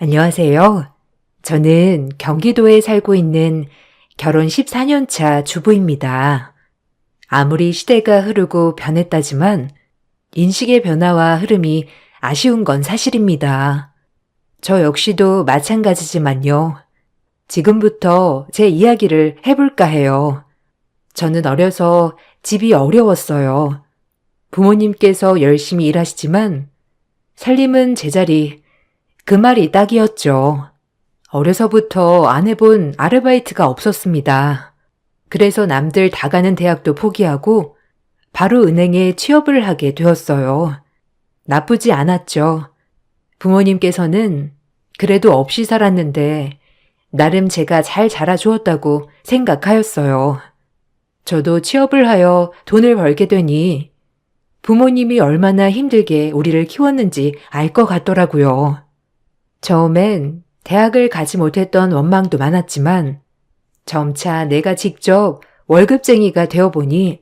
안녕하세요. 저는 경기도에 살고 있는 결혼 14년 차 주부입니다. 아무리 시대가 흐르고 변했다지만 인식의 변화와 흐름이 아쉬운 건 사실입니다. 저 역시도 마찬가지지만요. 지금부터 제 이야기를 해볼까 해요. 저는 어려서 집이 어려웠어요. 부모님께서 열심히 일하시지만 살림은 제자리, 그 말이 딱이었죠. 어려서부터 안 해본 아르바이트가 없었습니다. 그래서 남들 다 가는 대학도 포기하고 바로 은행에 취업을 하게 되었어요. 나쁘지 않았죠. 부모님께서는 그래도 없이 살았는데 나름 제가 잘 자라주었다고 생각하였어요. 저도 취업을 하여 돈을 벌게 되니 부모님이 얼마나 힘들게 우리를 키웠는지 알 것 같더라고요. 처음엔 대학을 가지 못했던 원망도 많았지만 점차 내가 직접 월급쟁이가 되어보니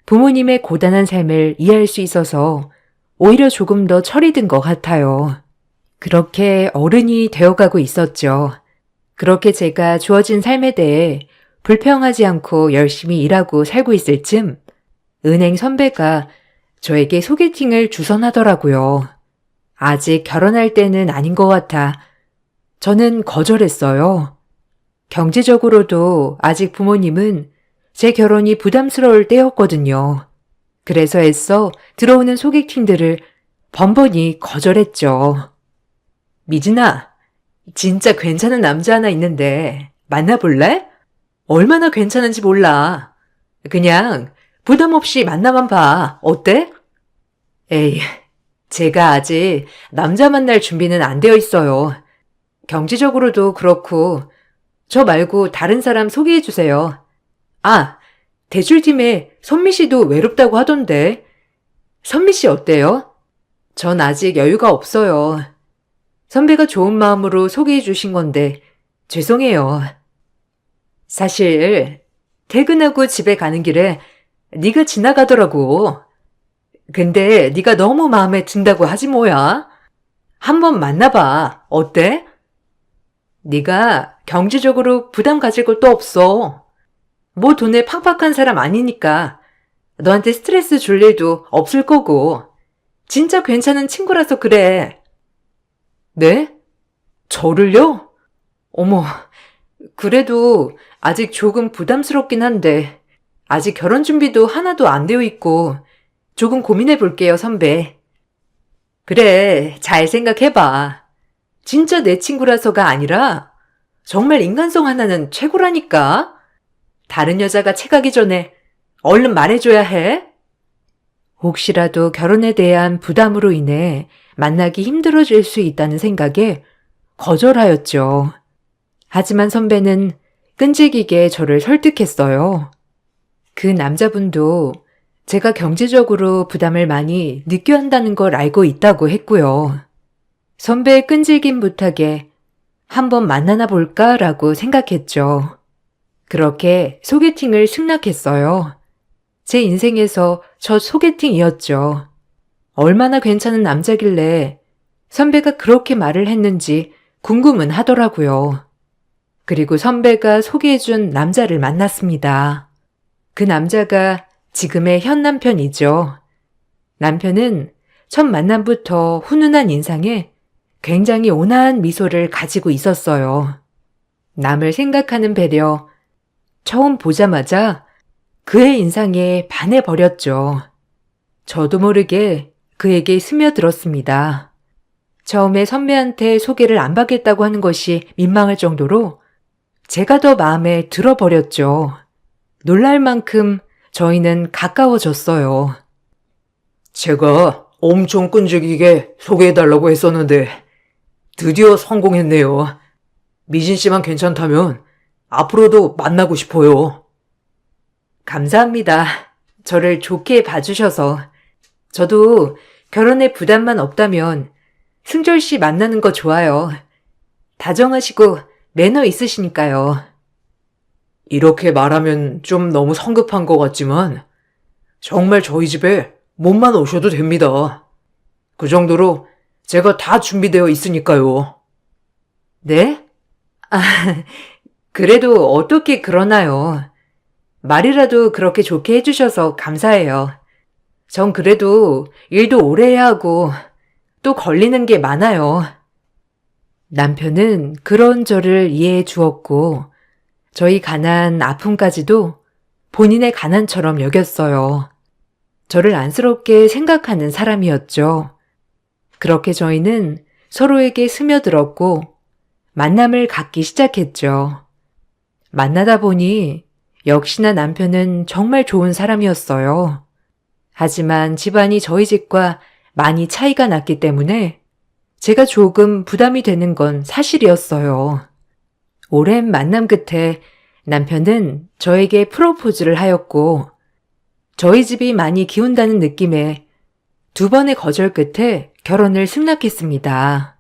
부모님의 고단한 삶을 이해할 수 있어서 오히려 조금 더 철이 든 것 같아요. 그렇게 어른이 되어가고 있었죠. 그렇게 제가 주어진 삶에 대해 불평하지 않고 열심히 일하고 살고 있을 쯤 은행 선배가 저에게 소개팅을 주선하더라고요. 아직 결혼할 때는 아닌 것 같아 저는 거절했어요. 경제적으로도 아직 부모님은 제 결혼이 부담스러울 때였거든요. 그래서 애써 들어오는 소개팅들을 번번이 거절했죠. 미진아, 진짜 괜찮은 남자 하나 있는데 만나볼래? 얼마나 괜찮은지 몰라. 그냥 부담 없이 만나만 봐. 어때? 에이, 제가 아직 남자 만날 준비는 안 되어 있어요. 경제적으로도 그렇고 저 말고 다른 사람 소개해 주세요. 아, 대출팀에 선미 씨도 외롭다고 하던데. 선미 씨 어때요? 전 아직 여유가 없어요. 선배가 좋은 마음으로 소개해 주신 건데 죄송해요. 사실 퇴근하고 집에 가는 길에 네가 지나가더라고. 근데 네가 너무 마음에 든다고 하지 뭐야. 한번 만나봐. 어때? 네가 경제적으로 부담 가질 것도 없어. 뭐 돈에 팍팍한 사람 아니니까 너한테 스트레스 줄 일도 없을 거고. 진짜 괜찮은 친구라서 그래. 네? 저를요? 어머, 그래도 아직 조금 부담스럽긴 한데 아직 결혼 준비도 하나도 안 되어 있고 조금 고민해 볼게요, 선배. 그래, 잘 생각해봐. 진짜 내 친구라서가 아니라 정말 인간성 하나는 최고라니까. 다른 여자가 채가기 전에 얼른 말해줘야 해. 혹시라도 결혼에 대한 부담으로 인해 만나기 힘들어질 수 있다는 생각에 거절하였죠. 하지만 선배는 끈질기게 저를 설득했어요. 그 남자분도 제가 경제적으로 부담을 많이 느껴야 한다는 걸 알고 있다고 했고요. 선배의 끈질긴 부탁에 한번 만나나 볼까라고 생각했죠. 그렇게 소개팅을 승낙했어요. 제 인생에서 첫 소개팅이었죠. 얼마나 괜찮은 남자길래 선배가 그렇게 말을 했는지 궁금은 하더라고요. 그리고 선배가 소개해준 남자를 만났습니다. 그 남자가 지금의 현 남편이죠. 남편은 첫 만남부터 훈훈한 인상에 굉장히 온화한 미소를 가지고 있었어요. 남을 생각하는 배려, 처음 보자마자 그의 인상에 반해버렸죠. 저도 모르게 그에게 스며들었습니다. 처음에 선배한테 소개를 안 받겠다고 하는 것이 민망할 정도로 제가 더 마음에 들어버렸죠. 놀랄 만큼 저희는 가까워졌어요. 제가 엄청 끈질기게 소개해달라고 했었는데 드디어 성공했네요. 미진 씨만 괜찮다면 앞으로도 만나고 싶어요. 감사합니다. 저를 좋게 봐주셔서. 저도 결혼에 부담만 없다면 승철 씨 만나는 거 좋아요. 다정하시고 매너 있으시니까요. 이렇게 말하면 좀 너무 성급한 것 같지만 정말 저희 집에 몸만 오셔도 됩니다. 그 정도로 제가 다 준비되어 있으니까요. 네? 아, 그래도 어떻게 그러나요? 말이라도 그렇게 좋게 해주셔서 감사해요. 전 그래도 일도 오래 해야 하고 또 걸리는 게 많아요. 남편은 그런 저를 이해해 주었고 저희 가난 아픔까지도 본인의 가난처럼 여겼어요. 저를 안쓰럽게 생각하는 사람이었죠. 그렇게 저희는 서로에게 스며들었고 만남을 갖기 시작했죠. 만나다 보니 역시나 남편은 정말 좋은 사람이었어요. 하지만 집안이 저희 집과 많이 차이가 났기 때문에 제가 조금 부담이 되는 건 사실이었어요. 오랜 만남 끝에 남편은 저에게 프로포즈를 하였고 저희 집이 많이 기운다는 느낌에 2번의 거절 끝에 결혼을 승낙했습니다.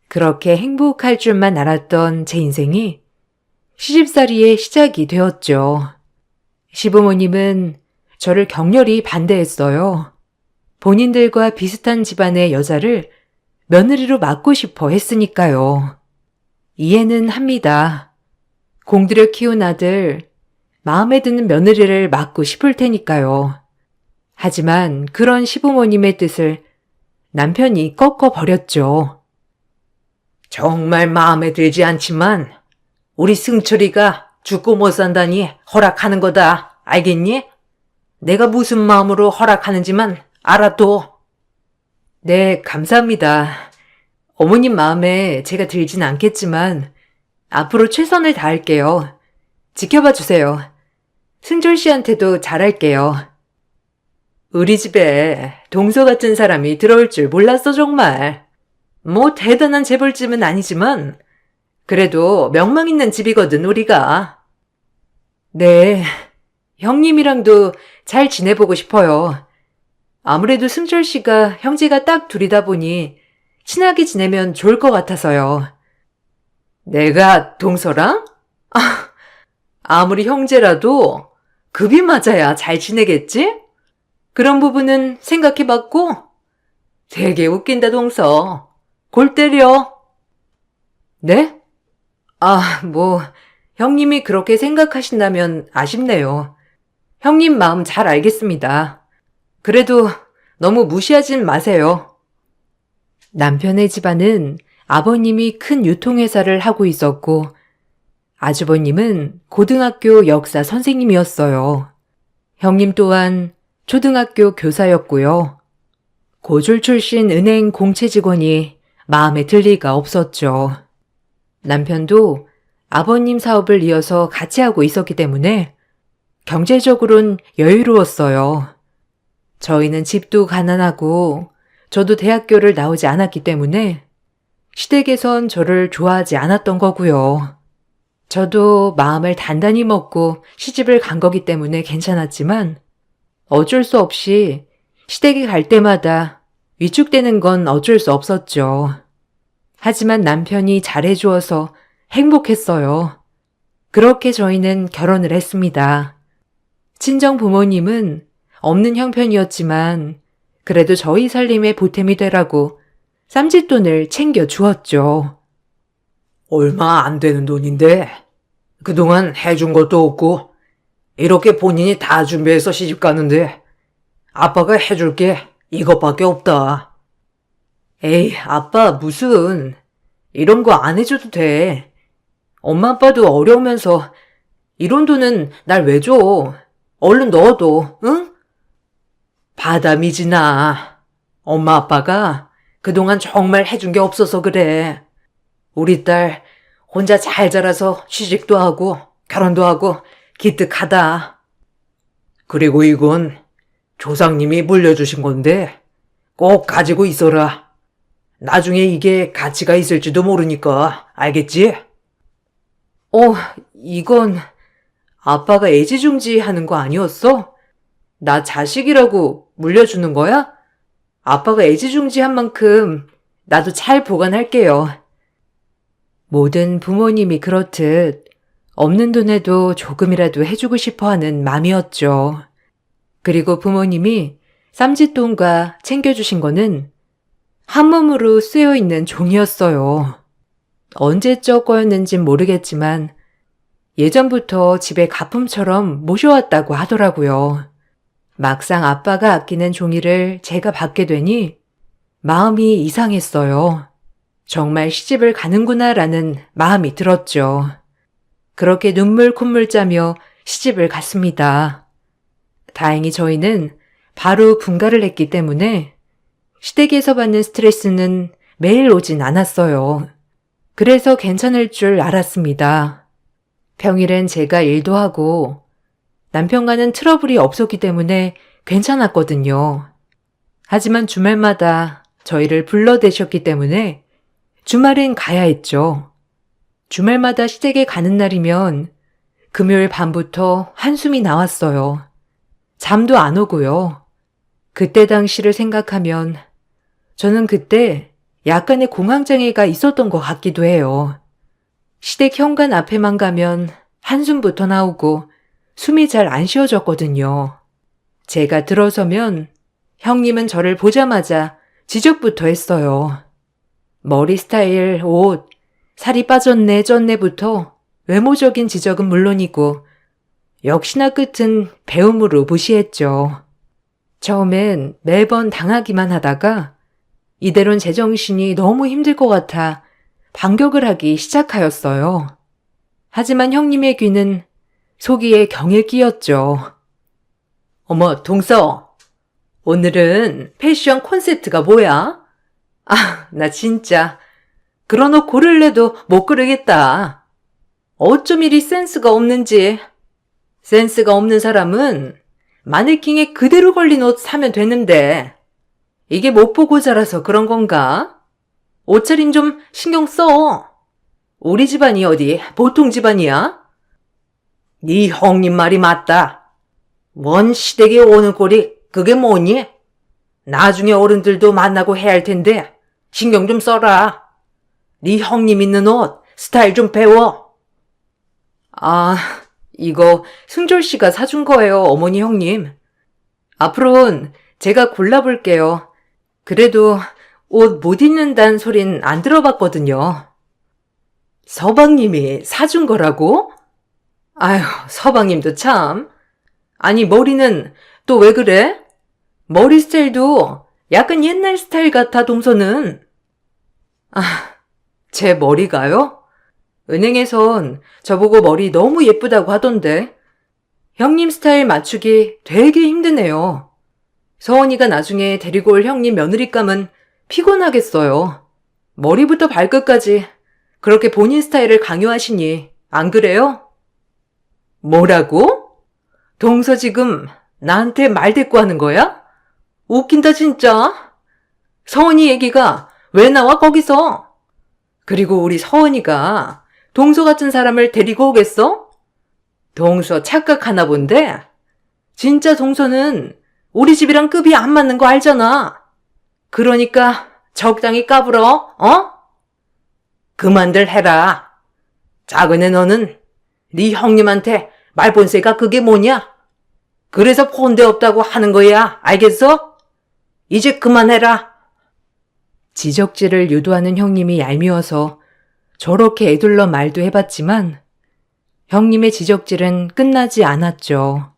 그렇게 행복할 줄만 알았던 제 인생이 시집살이의 시작이 되었죠. 시부모님은 저를 격렬히 반대했어요. 본인들과 비슷한 집안의 여자를 며느리로 맡고 싶어 했으니까요. 이해는 합니다. 공들여 키운 아들, 마음에 드는 며느리를 맡고 싶을 테니까요. 하지만 그런 시부모님의 뜻을 남편이 꺾어버렸죠. 정말 마음에 들지 않지만 우리 승철이가 죽고 못 산다니 허락하는 거다. 알겠니? 내가 무슨 마음으로 허락하는지만 알아둬. 네, 감사합니다. 어머님 마음에 제가 들진 않겠지만 앞으로 최선을 다할게요. 지켜봐 주세요. 승철 씨한테도 잘할게요. 우리 집에 동서 같은 사람이 들어올 줄 몰랐어 정말. 뭐 대단한 재벌집은 아니지만 그래도 명망 있는 집이거든 우리가. 네, 형님이랑도 잘 지내보고 싶어요. 아무래도 승철 씨가 형제가 딱 둘이다 보니 친하게 지내면 좋을 것 같아서요. 내가 동서랑? 아무리 형제라도 급이 맞아야 잘 지내겠지? 그런 부분은 생각해봤고? 되게 웃긴다 동서. 골 때려. 네? 형님이 그렇게 생각하신다면 아쉽네요. 형님 마음 잘 알겠습니다. 그래도 너무 무시하진 마세요. 남편의 집안은 아버님이 큰 유통회사를 하고 있었고 아주버님은 고등학교 역사 선생님이었어요. 형님 또한 초등학교 교사였고요. 고졸 출신 은행 공채 직원이 마음에 들 리가 없었죠. 남편도 아버님 사업을 이어서 같이 하고 있었기 때문에 경제적으론 여유로웠어요. 저희는 집도 가난하고 저도 대학교를 나오지 않았기 때문에 시댁에선 저를 좋아하지 않았던 거고요. 저도 마음을 단단히 먹고 시집을 간 거기 때문에 괜찮았지만 어쩔 수 없이 시댁에 갈 때마다 위축되는 건 어쩔 수 없었죠. 하지만 남편이 잘해주어서 행복했어요. 그렇게 저희는 결혼을 했습니다. 친정 부모님은 없는 형편이었지만 그래도 저희 살림에 보탬이 되라고 쌈짓돈을 챙겨 주었죠. 얼마 안 되는 돈인데 그동안 해준 것도 없고 이렇게 본인이 다 준비해서 시집 가는데 아빠가 해줄 게 이것밖에 없다. 에이, 아빠 무슨 이런 거 안 해줘도 돼. 엄마 아빠도 어려우면서 이런 돈은 날 왜 줘? 얼른 넣어둬, 응? 받아 미진아. 엄마 아빠가 그동안 정말 해준 게 없어서 그래. 우리 딸 혼자 잘 자라서 취직도 하고 결혼도 하고 기특하다. 그리고 이건 조상님이 물려주신 건데 꼭 가지고 있어라. 나중에 이게 가치가 있을지도 모르니까 알겠지? 이건 아빠가 애지중지 하는 거 아니었어? 나 자식이라고 물려주는 거야? 아빠가 애지중지한 만큼 나도 잘 보관할게요. 모든 부모님이 그렇듯 없는 돈에도 조금이라도 해주고 싶어하는 맘이었죠. 그리고 부모님이 쌈짓돈과 챙겨주신 거는 한 몸으로 쓰여있는 종이었어요. 언제적 거였는진 모르겠지만 예전부터 집에 가품처럼 모셔왔다고 하더라고요. 막상 아빠가 아끼는 종이를 제가 받게 되니 마음이 이상했어요. 정말 시집을 가는구나라는 마음이 들었죠. 그렇게 눈물 콧물 짜며 시집을 갔습니다. 다행히 저희는 바로 분가를 했기 때문에 시댁에서 받는 스트레스는 매일 오진 않았어요. 그래서 괜찮을 줄 알았습니다. 평일엔 제가 일도 하고 남편과는 트러블이 없었기 때문에 괜찮았거든요. 하지만 주말마다 저희를 불러대셨기 때문에 주말엔 가야 했죠. 주말마다 시댁에 가는 날이면 금요일 밤부터 한숨이 나왔어요. 잠도 안 오고요. 그때 당시를 생각하면 저는 그때 약간의 공황장애가 있었던 것 같기도 해요. 시댁 현관 앞에만 가면 한숨부터 나오고 숨이 잘 안 쉬어졌거든요. 제가 들어서면 형님은 저를 보자마자 지적부터 했어요. 머리 스타일, 옷, 살이 빠졌네, 쪘네부터 외모적인 지적은 물론이고 역시나 끝은 배움으로 무시했죠. 처음엔 매번 당하기만 하다가 이대로는 제정신이 너무 힘들 것 같아 반격을 하기 시작하였어요. 하지만 형님의 귀는 소기에 경에 끼었죠. 어머, 동서. 오늘은 패션 콘셉트가 뭐야? 아, 나 진짜 그런 옷 고를래도 못 고르겠다. 어쩜 이리 센스가 없는지. 센스가 없는 사람은 마네킹에 그대로 걸린 옷 사면 되는데 이게 못 보고 자라서 그런 건가? 옷차림 좀 신경 써. 우리 집안이 어디 보통 집안이야? 네 형님 말이 맞다. 원 시댁에 오는 꼴이 그게 뭐니? 나중에 어른들도 만나고 해야 할 텐데 신경 좀 써라. 네 형님 있는 옷 스타일 좀 배워. 아, 이거 승졸 씨가 사준 거예요, 어머니 형님. 앞으로는 제가 골라볼게요. 그래도 옷 못 입는다는 소린 안 들어봤거든요. 서방님이 사준 거라고? 아휴, 서방님도 참. 아니, 머리는 또 왜 그래? 머리 스타일도 약간 옛날 스타일 같아, 동서는. 아, 제 머리가요? 은행에선 저보고 머리 너무 예쁘다고 하던데. 형님 스타일 맞추기 되게 힘드네요. 서원이가 나중에 데리고 올 형님 며느리감은 피곤하겠어요. 머리부터 발끝까지 그렇게 본인 스타일을 강요하시니 안 그래요? 뭐라고? 동서 지금 나한테 말대꾸 하는 거야? 웃긴다 진짜. 서원이 얘기가 왜 나와 거기서? 그리고 우리 서원이가 동서 같은 사람을 데리고 오겠어? 동서 착각하나 본데? 진짜 동서는 우리 집이랑 급이 안 맞는 거 알잖아. 그러니까 적당히 까불어, 어? 그만들 해라. 작은 애 너는 네 형님한테 말본세가 그게 뭐냐? 그래서 폰대 없다고 하는 거야, 알겠어? 이제 그만해라. 지적질을 유도하는 형님이 얄미워서 저렇게 애둘러 말도 해봤지만 형님의 지적질은 끝나지 않았죠.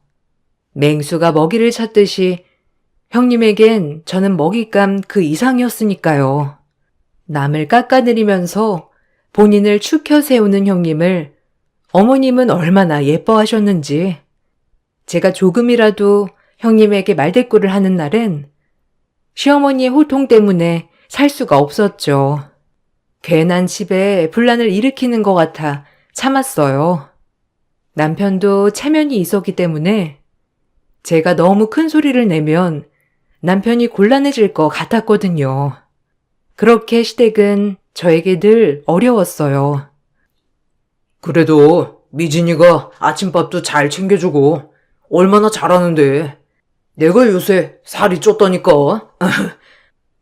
맹수가 먹이를 찾듯이 형님에겐 저는 먹잇감 그 이상이었으니까요. 남을 깎아내리면서 본인을 추켜 세우는 형님을 어머님은 얼마나 예뻐하셨는지. 제가 조금이라도 형님에게 말대꾸를 하는 날엔 시어머니의 호통 때문에 살 수가 없었죠. 괜한 집에 분란을 일으키는 것 같아 참았어요. 남편도 체면이 있었기 때문에 제가 너무 큰 소리를 내면 남편이 곤란해질 것 같았거든요. 그렇게 시댁은 저에게 늘 어려웠어요. 그래도 미진이가 아침밥도 잘 챙겨주고 얼마나 잘하는데. 내가 요새 살이 쪘다니까.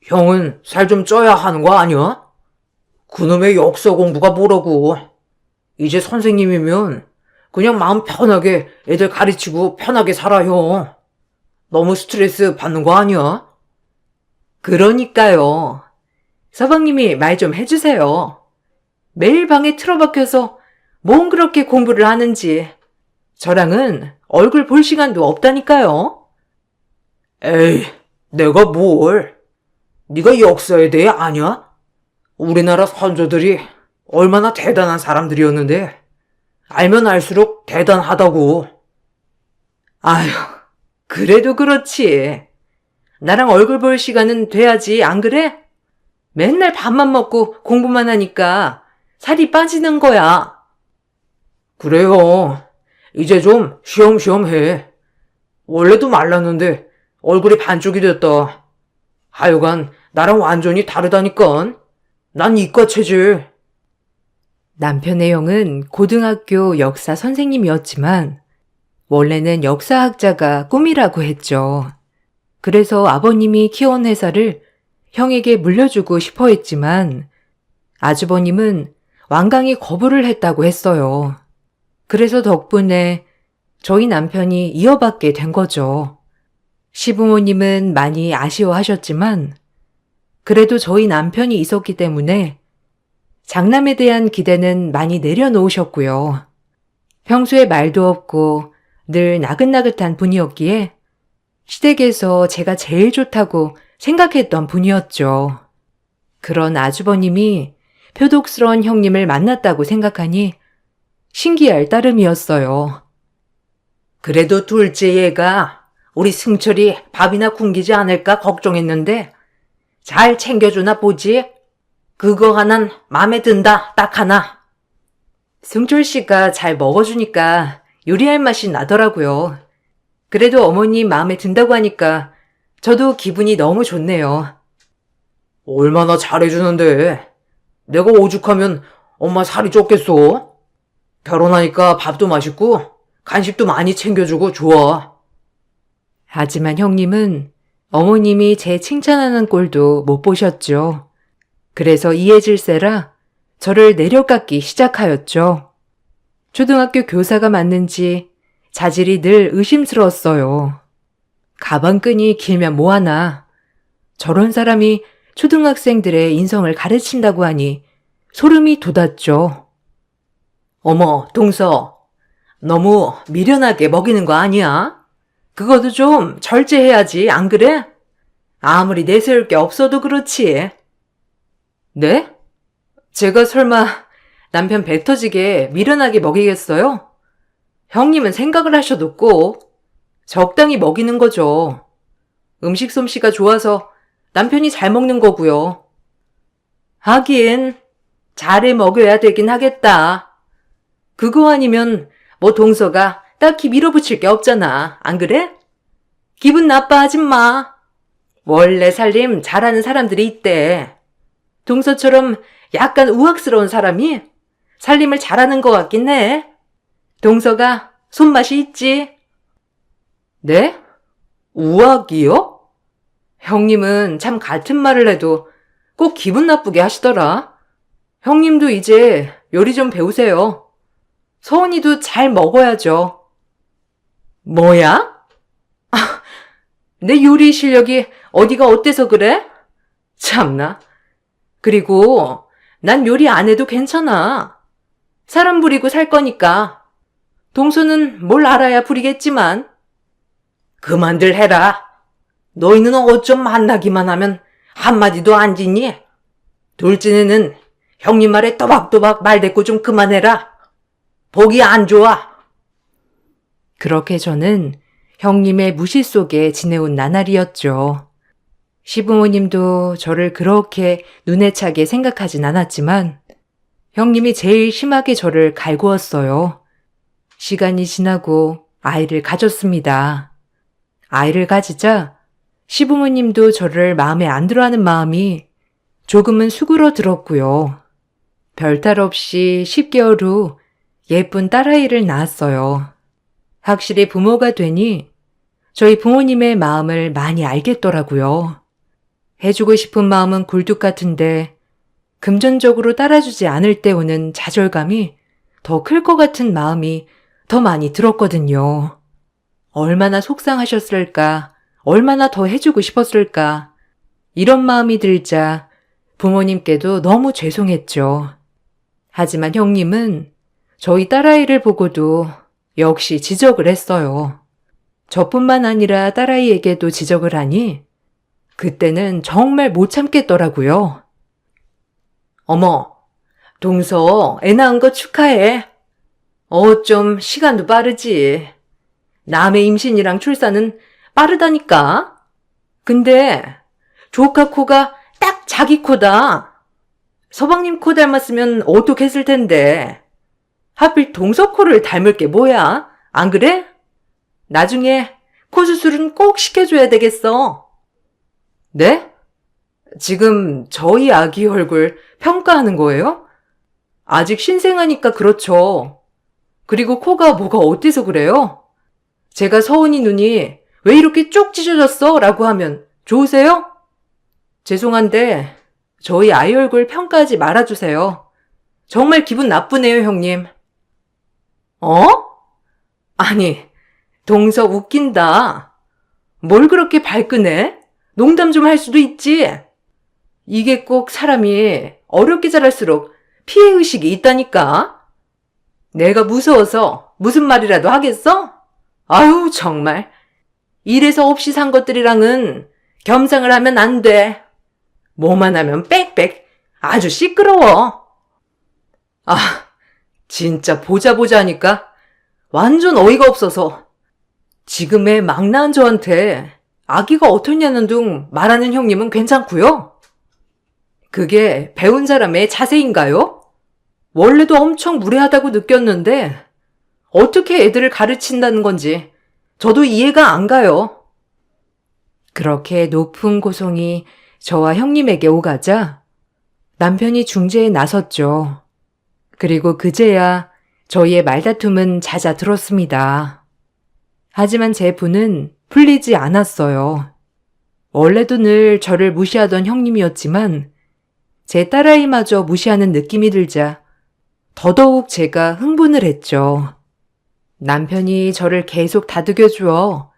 형은 살 좀 쪄야 하는 거 아니야? 그놈의 역사 공부가 뭐라고. 이제 선생님이면 그냥 마음 편하게 애들 가르치고 편하게 살아요. 너무 스트레스 받는 거 아니야? 그러니까요. 서방님이 말 좀 해주세요. 매일 방에 틀어박혀서 뭔 그렇게 공부를 하는지. 저랑은 얼굴 볼 시간도 없다니까요. 에이, 내가 뭘. 네가 역사에 대해 아냐? 우리나라 선조들이 얼마나 대단한 사람들이었는데 알면 알수록 대단하다고. 아휴, 그래도 그렇지. 나랑 얼굴 볼 시간은 돼야지, 안 그래? 맨날 밥만 먹고 공부만 하니까 살이 빠지는 거야. 그래요. 이제 좀 쉬엄쉬엄 해. 원래도 말랐는데 얼굴이 반쪽이 됐다. 하여간 나랑 완전히 다르다니깐. 난 이과 체질. 남편의 형은 고등학교 역사 선생님이었지만 원래는 역사학자가 꿈이라고 했죠. 그래서 아버님이 키워온 회사를 형에게 물려주고 싶어 했지만 아주버님은 완강히 거부를 했다고 했어요. 그래서 덕분에 저희 남편이 이어받게 된 거죠. 시부모님은 많이 아쉬워하셨지만 그래도 저희 남편이 있었기 때문에 장남에 대한 기대는 많이 내려놓으셨고요. 평소에 말도 없고 늘 나긋나긋한 분이었기에 시댁에서 제가 제일 좋다고 생각했던 분이었죠. 그런 아주버님이 표독스러운 형님을 만났다고 생각하니 신기할 따름이었어요. 그래도 둘째 얘가 우리 승철이 밥이나 굶기지 않을까 걱정했는데 잘 챙겨주나 보지? 그거 하나는 마음에 든다, 딱 하나. 승철 씨가 잘 먹어주니까 요리할 맛이 나더라고요. 그래도 어머님 마음에 든다고 하니까 저도 기분이 너무 좋네요. 얼마나 잘해주는데. 내가 오죽하면 엄마 살이 쪘겠어? 결혼하니까 밥도 맛있고 간식도 많이 챙겨주고 좋아. 하지만 형님은 어머님이 제 칭찬하는 꼴도 못 보셨죠. 그래서 이해질세라 저를 내려깎기 시작하였죠. 초등학교 교사가 맞는지 자질이 늘 의심스러웠어요. 가방끈이 길면 뭐하나. 저런 사람이 초등학생들의 인성을 가르친다고 하니 소름이 돋았죠. 어머, 동서. 너무 미련하게 먹이는 거 아니야? 그것도 좀 절제해야지, 안 그래? 아무리 내세울 게 없어도 그렇지. 네? 제가 설마 남편 배 터지게 미련하게 먹이겠어요? 형님은 생각을 하셔도 꼭 적당히 먹이는 거죠. 음식 솜씨가 좋아서 남편이 잘 먹는 거고요. 하긴 잘해 먹여야 되긴 하겠다. 그거 아니면 뭐 동서가 딱히 밀어붙일 게 없잖아. 안 그래? 기분 나빠하지 마. 원래 살림 잘하는 사람들이 있대. 동서처럼 약간 우악스러운 사람이 살림을 잘하는 것 같긴 해. 동서가 손맛이 있지. 네? 우악이요? 형님은 참 같은 말을 해도 꼭 기분 나쁘게 하시더라. 형님도 이제 요리 좀 배우세요. 서은이도 잘 먹어야죠. 뭐야? 내 요리 실력이 어디가 어때서 그래? 참나. 그리고 난 요리 안 해도 괜찮아. 사람 부리고 살 거니까. 동서는 뭘 알아야 부리겠지만. 그만들 해라. 너희는 어쩜 만나기만 하면 한마디도 안 지니? 둘째는 형님 말에 또박또박 말대꾸 좀 그만해라. 보기 안 좋아. 그렇게 저는 형님의 무시 속에 지내온 나날이었죠. 시부모님도 저를 그렇게 눈에 차게 생각하진 않았지만 형님이 제일 심하게 저를 갈구었어요. 시간이 지나고 아이를 가졌습니다. 아이를 가지자 시부모님도 저를 마음에 안 들어하는 마음이 조금은 수그러들었고요. 별탈 없이 10개월 후 예쁜 딸아이를 낳았어요. 확실히 부모가 되니 저희 부모님의 마음을 많이 알겠더라고요. 해주고 싶은 마음은 굴뚝 같은데 금전적으로 따라주지 않을 때 오는 좌절감이 더 클 것 같은 마음이 더 많이 들었거든요. 얼마나 속상하셨을까, 얼마나 더 해주고 싶었을까, 이런 마음이 들자 부모님께도 너무 죄송했죠. 하지만 형님은 저희 딸아이를 보고도 역시 지적을 했어요. 저뿐만 아니라 딸아이에게도 지적을 하니 그때는 정말 못 참겠더라고요. 어머, 동서 애 낳은 거 축하해. 좀 시간도 빠르지. 남의 임신이랑 출산은 빠르다니까. 근데 조카 코가 딱 자기 코다. 서방님 코 닮았으면 어떡했을 텐데. 하필 동서 코를 닮을 게 뭐야? 안 그래? 나중에 코 수술은 꼭 시켜줘야 되겠어. 네? 지금 저희 아기 얼굴 평가하는 거예요? 아직 신생아니까 그렇죠. 그리고 코가 뭐가 어때서 그래요? 제가 서은이 눈이 왜 이렇게 쭉 찢어졌어? 라고 하면 좋으세요? 죄송한데 저희 아이 얼굴 평가하지 말아주세요. 정말 기분 나쁘네요, 형님. 아니, 동서 웃긴다. 뭘 그렇게 발끈해? 농담 좀 할 수도 있지. 이게 꼭 사람이 어렵게 자랄수록 피해의식이 있다니까. 내가 무서워서 무슨 말이라도 하겠어? 아유, 정말. 이래서 없이 산 것들이랑은 겸상을 하면 안 돼. 뭐만 하면 빽빽 아주 시끄러워. 아, 진짜 보자 하니까 완전 어이가 없어서 지금의 막 낳은 저한테 아기가 어떻냐는 둥 말하는 형님은 괜찮고요. 그게 배운 사람의 자세인가요? 원래도 엄청 무례하다고 느꼈는데 어떻게 애들을 가르친다는 건지 저도 이해가 안 가요. 그렇게 높은 고성이 저와 형님에게 오가자 남편이 중재에 나섰죠. 그리고 그제야 저희의 말다툼은 잦아들었습니다. 하지만 제 분은 풀리지 않았어요. 원래도 늘 저를 무시하던 형님이었지만 제 딸아이마저 무시하는 느낌이 들자 더더욱 제가 흥분을 했죠. 남편이 저를 계속 다독여 주어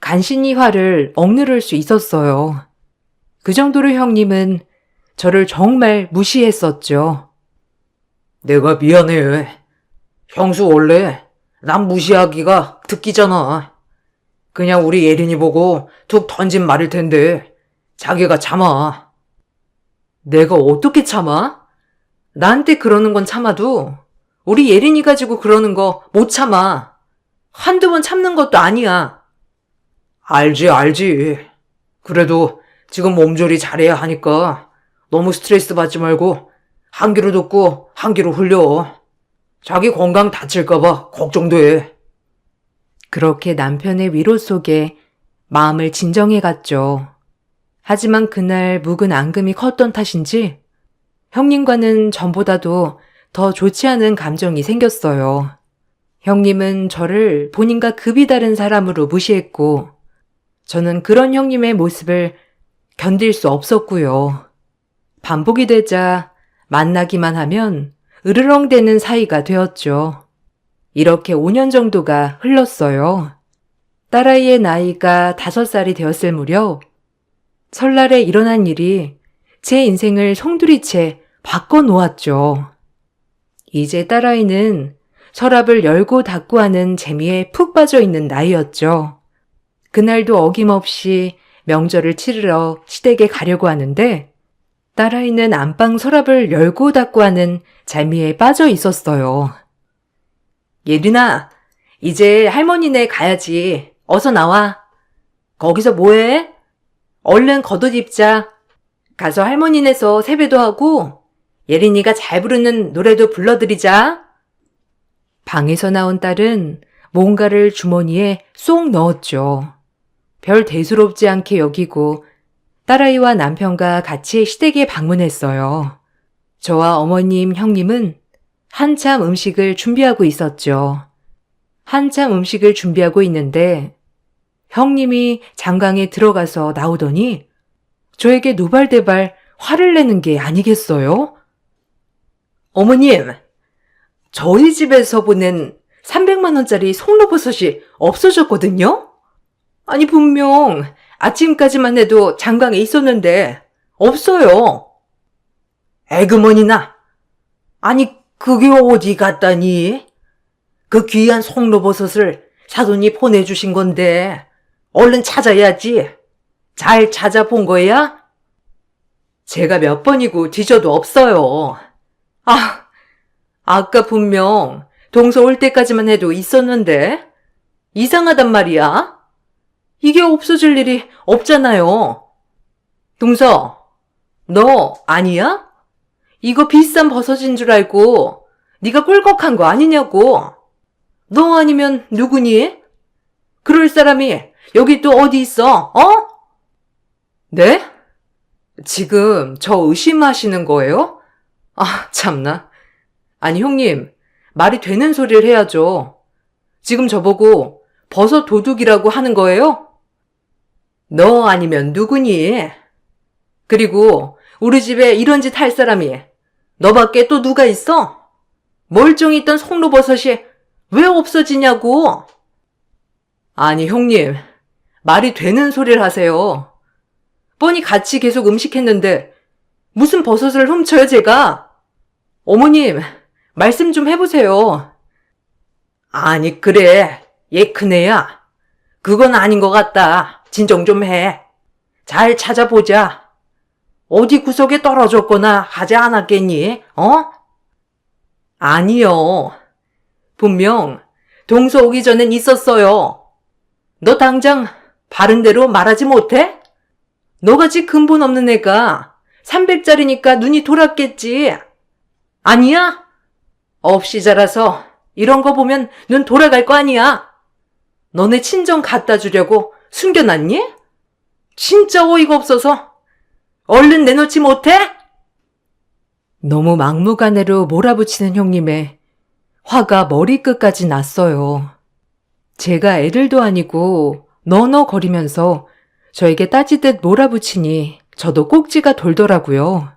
간신히 화를 억누를 수 있었어요. 그 정도로 형님은 저를 정말 무시했었죠. 내가 미안해. 형수 원래 남 무시하기가 득기잖아. 그냥 우리 예린이 보고 툭 던진 말일 텐데 자기가 참아. 내가 어떻게 참아? 나한테 그러는 건 참아도 우리 예린이 가지고 그러는 거 못 참아. 한두 번 참는 것도 아니야. 알지. 그래도 지금 몸조리 잘해야 하니까 너무 스트레스 받지 말고 한 귀로 듣고 한 귀로 흘려. 자기 건강 다칠까봐 걱정돼. 그렇게 남편의 위로 속에 마음을 진정해 갔죠. 하지만 그날 묵은 앙금이 컸던 탓인지 형님과는 전보다도 더 좋지 않은 감정이 생겼어요. 형님은 저를 본인과 급이 다른 사람으로 무시했고 저는 그런 형님의 모습을 견딜 수 없었고요. 반복이 되자 만나기만 하면 으르렁대는 사이가 되었죠. 이렇게 5년 정도가 흘렀어요. 딸아이의 나이가 5살이 되었을 무렵 설날에 일어난 일이 제 인생을 송두리째 바꿔놓았죠. 이제 딸아이는 서랍을 열고 닫고 하는 재미에 푹 빠져 있는 나이였죠. 그날도 어김없이 명절을 치르러 시댁에 가려고 하는데 딸아이는 안방 서랍을 열고 닫고 하는 재미에 빠져 있었어요. 예린아, 이제 할머니네 가야지. 어서 나와. 거기서 뭐해? 얼른 겉옷 입자. 가서 할머니네서 세배도 하고 예린이가 잘 부르는 노래도 불러드리자. 방에서 나온 딸은 뭔가를 주머니에 쏙 넣었죠. 별 대수롭지 않게 여기고 딸아이와 남편과 같이 시댁에 방문했어요. 저와 어머님, 형님은 한참 음식을 준비하고 있었죠. 한참 음식을 준비하고 있는데 형님이 장강에 들어가서 나오더니 저에게 노발대발 화를 내는 게 아니겠어요? 어머님, 저희 집에서 보낸 300만 원짜리 송로버섯이 없어졌거든요? 아니 분명 아침까지만 해도 장강에 있었는데 없어요. 에그머니나. 아니, 그게 어디 갔다니? 그 귀한 송로버섯을 사돈이 보내주신 건데, 얼른 찾아야지. 잘 찾아본 거야? 제가 몇 번이고 뒤져도 없어요. 아, 아까 분명 동서 올 때까지만 해도 있었는데 이상하단 말이야. 이게 없어질 일이 없잖아요. 동서, 너 아니야? 이거 비싼 버섯인 줄 알고 네가 꿀꺽한 거 아니냐고. 너 아니면 누구니? 그럴 사람이 여기 또 어디 있어? 어? 네? 지금 저 의심하시는 거예요? 아, 참나. 아니, 형님, 말이 되는 소리를 해야죠. 지금 저보고 버섯 도둑이라고 하는 거예요? 너 아니면 누구니? 그리고 우리 집에 이런 짓 할 사람이 너밖에 또 누가 있어? 멀쩡히 있던 송로버섯이 왜 없어지냐고? 아니, 형님, 말이 되는 소리를 하세요. 뻔히 같이 계속 음식했는데 무슨 버섯을 훔쳐요, 제가? 어머님, 말씀 좀 해보세요. 아니, 그래. 얘 큰애야. 그건 아닌 것 같다. 진정 좀 해. 잘 찾아보자. 어디 구석에 떨어졌거나 하지 않았겠니? 어? 아니요. 분명 동서 오기 전엔 있었어요. 너 당장 바른 대로 말하지 못해? 너같이 근본 없는 애가 300짜리니까 눈이 돌았겠지. 아니야? 없이 자라서 이런 거 보면 눈 돌아갈 거 아니야. 너네 친정 갖다 주려고 숨겨놨니? 진짜 어이가 없어서 얼른 내놓지 못해? 너무 막무가내로 몰아붙이는 형님의 화가 머리끝까지 났어요. 제가 애들도 아니고 너너거리면서 저에게 따지듯 몰아붙이니 저도 꼭지가 돌더라고요.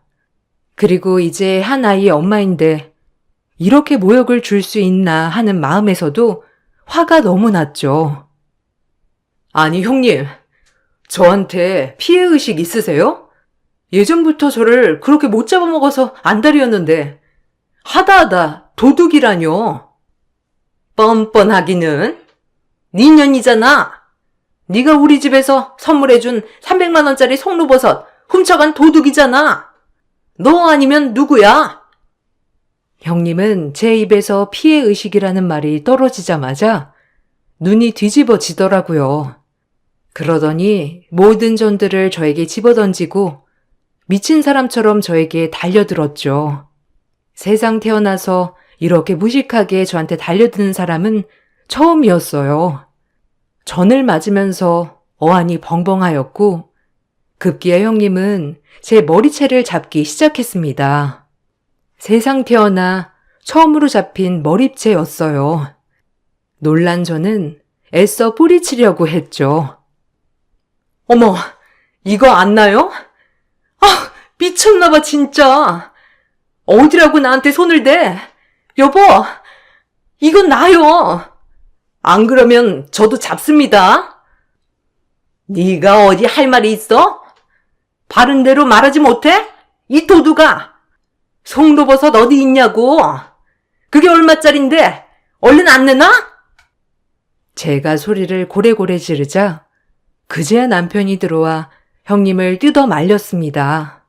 그리고 이제 한 아이의 엄마인데 이렇게 모욕을 줄 수 있나 하는 마음에서도 화가 너무 났죠. 아니, 형님, 저한테 피해의식 있으세요? 예전부터 저를 그렇게 못 잡아먹어서 안달이었는데 하다하다 도둑이라뇨. 뻔뻔하기는. 네 년이잖아. 네가 우리 집에서 선물해준 300만 원짜리 송로버섯 훔쳐간 도둑이잖아. 너 아니면 누구야? 형님은 제 입에서 피해의식이라는 말이 떨어지자마자 눈이 뒤집어지더라고요. 그러더니 모든 전들을 저에게 집어던지고 미친 사람처럼 저에게 달려들었죠. 세상 태어나서 이렇게 무식하게 저한테 달려드는 사람은 처음이었어요. 전을 맞으면서 어안이 벙벙하였고 급기야 형님은 제 머리채를 잡기 시작했습니다. 세상 태어나 처음으로 잡힌 머리채였어요. 놀란 저는 애써 뿌리치려고 했죠. 어머, 이거 안 나요? 아, 미쳤나봐 진짜. 어디라고 나한테 손을 대? 여보, 이건 나요. 안 그러면 저도 잡습니다. 네가 어디 할 말이 있어? 바른 대로 말하지 못해? 이 도둑아. 송로버섯 어디 있냐고. 그게 얼마짜린데 얼른 안 내놔? 제가 소리를 고래고래 지르자 그제야 남편이 들어와 형님을 뜯어 말렸습니다.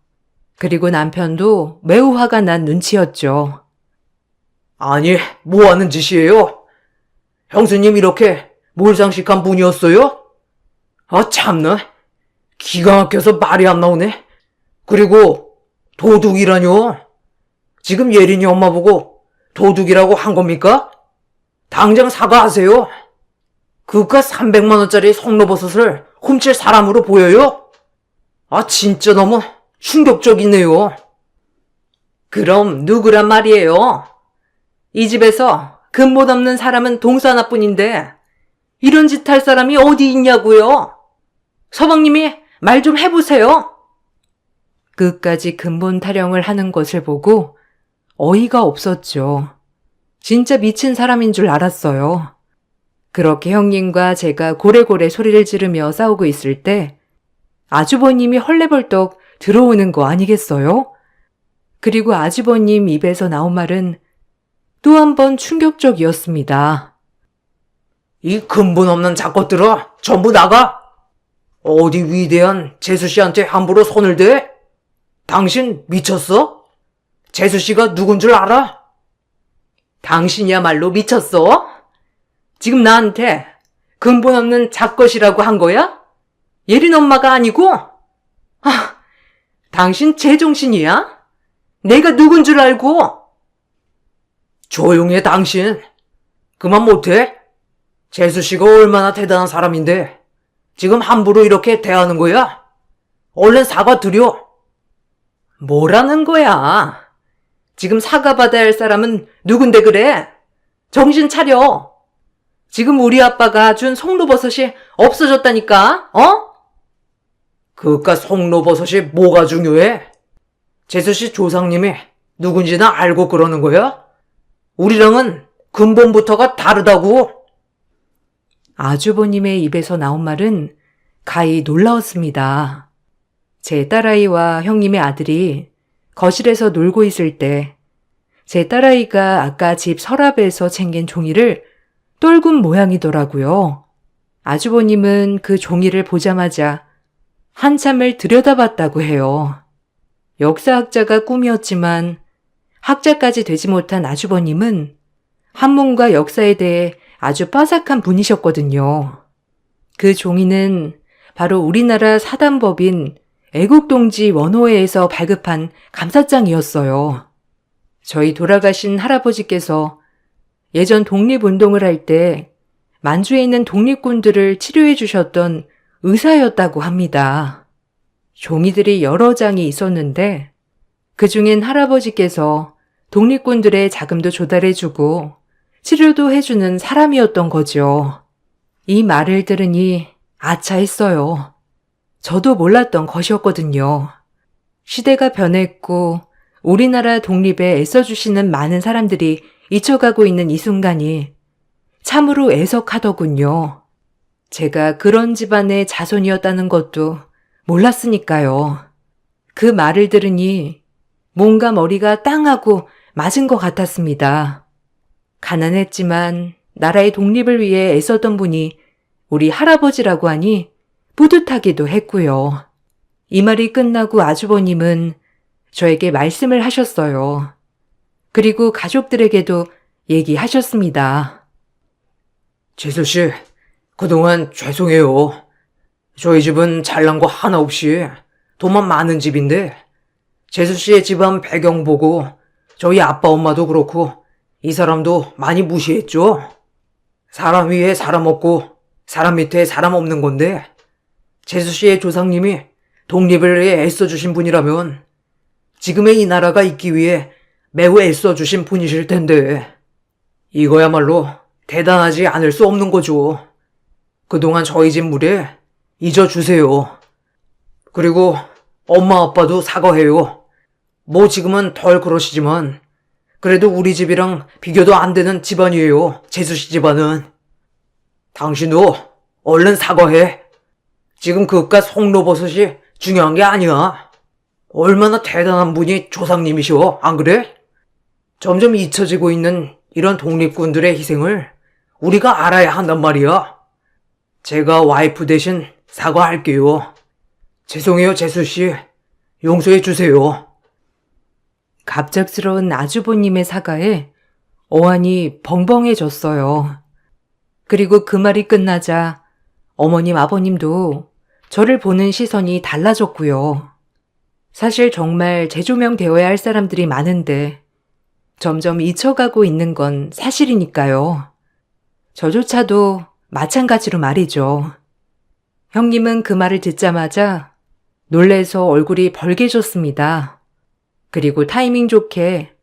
그리고 남편도 매우 화가 난 눈치였죠. 아니, 뭐 하는 짓이에요? 형수님 이렇게 몰상식한 분이었어요? 아, 참나. 기가 막혀서 말이 안 나오네. 그리고 도둑이라뇨? 지금 예린이 엄마 보고 도둑이라고 한 겁니까? 당장 사과하세요. 그깟 300만 원짜리 송로버섯을 훔칠 사람으로 보여요? 아, 진짜 너무 충격적이네요. 그럼 누구란 말이에요? 이 집에서 근본 없는 사람은 동서 하나뿐인데 이런 짓 할 사람이 어디 있냐고요? 서방님이 말 좀 해보세요. 끝까지 근본 타령을 하는 것을 보고 어이가 없었죠. 진짜 미친 사람인 줄 알았어요. 그렇게 형님과 제가 고래고래 소리를 지르며 싸우고 있을 때 아주버님이 헐레벌떡 들어오는 거 아니겠어요? 그리고 아주버님 입에서 나온 말은 또 한 번 충격적이었습니다. 이 근본 없는 작것들아, 전부 나가! 어디 위대한 재수씨한테 함부로 손을 대? 당신 미쳤어? 재수씨가 누군 줄 알아? 당신이야말로 미쳤어? 지금 나한테 근본 없는 작것이라고 한 거야? 예린 엄마가 아니고? 당신 제정신이야? 내가 누군 줄 알고? 조용해, 당신. 그만 못해? 재수씨가 얼마나 대단한 사람인데 지금 함부로 이렇게 대하는 거야? 얼른 사과드려. 뭐라는 거야? 지금 사과받아야 할 사람은 누군데 그래? 정신 차려. 지금 우리 아빠가 준 송로버섯이 없어졌다니까, 어? 그깟 송로버섯이 뭐가 중요해? 재수씨 조상님이 누군지나 알고 그러는 거야? 우리랑은 근본부터가 다르다고. 아주버님의 입에서 나온 말은 가히 놀라웠습니다. 제 딸아이와 형님의 아들이 거실에서 놀고 있을 때 제 딸아이가 아까 집 서랍에서 챙긴 종이를 떨군 모양이더라고요. 아주버님은 그 종이를 보자마자 한참을 들여다봤다고 해요. 역사학자가 꿈이었지만 학자까지 되지 못한 아주버님은 한문과 역사에 대해 아주 빠삭한 분이셨거든요. 그 종이는 바로 우리나라 사단법인 애국동지 원호회에서 발급한 감사장이었어요. 저희 돌아가신 할아버지께서 예전 독립운동을 할 때 만주에 있는 독립군들을 치료해 주셨던 의사였다고 합니다. 종이들이 여러 장이 있었는데 그 중엔 할아버지께서 독립군들의 자금도 조달해주고 치료도 해주는 사람이었던 거죠. 이 말을 들으니 아차 했어요. 저도 몰랐던 것이었거든요. 시대가 변했고 우리나라 독립에 애써주시는 많은 사람들이 잊혀가고 있는 이 순간이 참으로 애석하더군요. 제가 그런 집안의 자손이었다는 것도 몰랐으니까요. 그 말을 들으니 뭔가 머리가 땅하고 맞은 것 같았습니다. 가난했지만 나라의 독립을 위해 애썼던 분이 우리 할아버지라고 하니 뿌듯하기도 했고요. 이 말이 끝나고 아주버님은 저에게 말씀을 하셨어요. 그리고 가족들에게도 얘기하셨습니다. 재수씨, 그동안 죄송해요. 저희 집은 잘난 거 하나 없이 돈만 많은 집인데 재수씨의 집안 배경 보고 저희 아빠 엄마도 그렇고 이 사람도 많이 무시했죠. 사람 위에 사람 없고 사람 밑에 사람 없는 건데 재수씨의 조상님이 독립을 위해 애써주신 분이라면 지금의 이 나라가 있기 위해 매우 애써주신 분이실 텐데 이거야말로 대단하지 않을 수 없는 거죠. 그동안 저희 집 무례 잊어주세요. 그리고 엄마 아빠도 사과해요. 뭐 지금은 덜 그러시지만 그래도 우리 집이랑 비교도 안 되는 집안이에요. 재수씨 집안은. 당신도 얼른 사과해. 지금 그깟 송로버섯이 중요한 게 아니야. 얼마나 대단한 분이 조상님이셔, 안 그래? 점점 잊혀지고 있는 이런 독립군들의 희생을 우리가 알아야 한단 말이야. 제가 와이프 대신 사과할게요. 죄송해요, 재수씨. 용서해 주세요. 갑작스러운 아주버님의 사과에 어안이 벙벙해졌어요. 그리고 그 말이 끝나자 어머님, 아버님도 저를 보는 시선이 달라졌고요. 사실 정말 재조명되어야 할 사람들이 많은데 점점 잊혀가고 있는 건 사실이니까요. 저조차도 마찬가지로 말이죠. 형님은 그 말을 듣자마자 놀래서 얼굴이 벌개졌습니다. 그리고 타이밍 좋게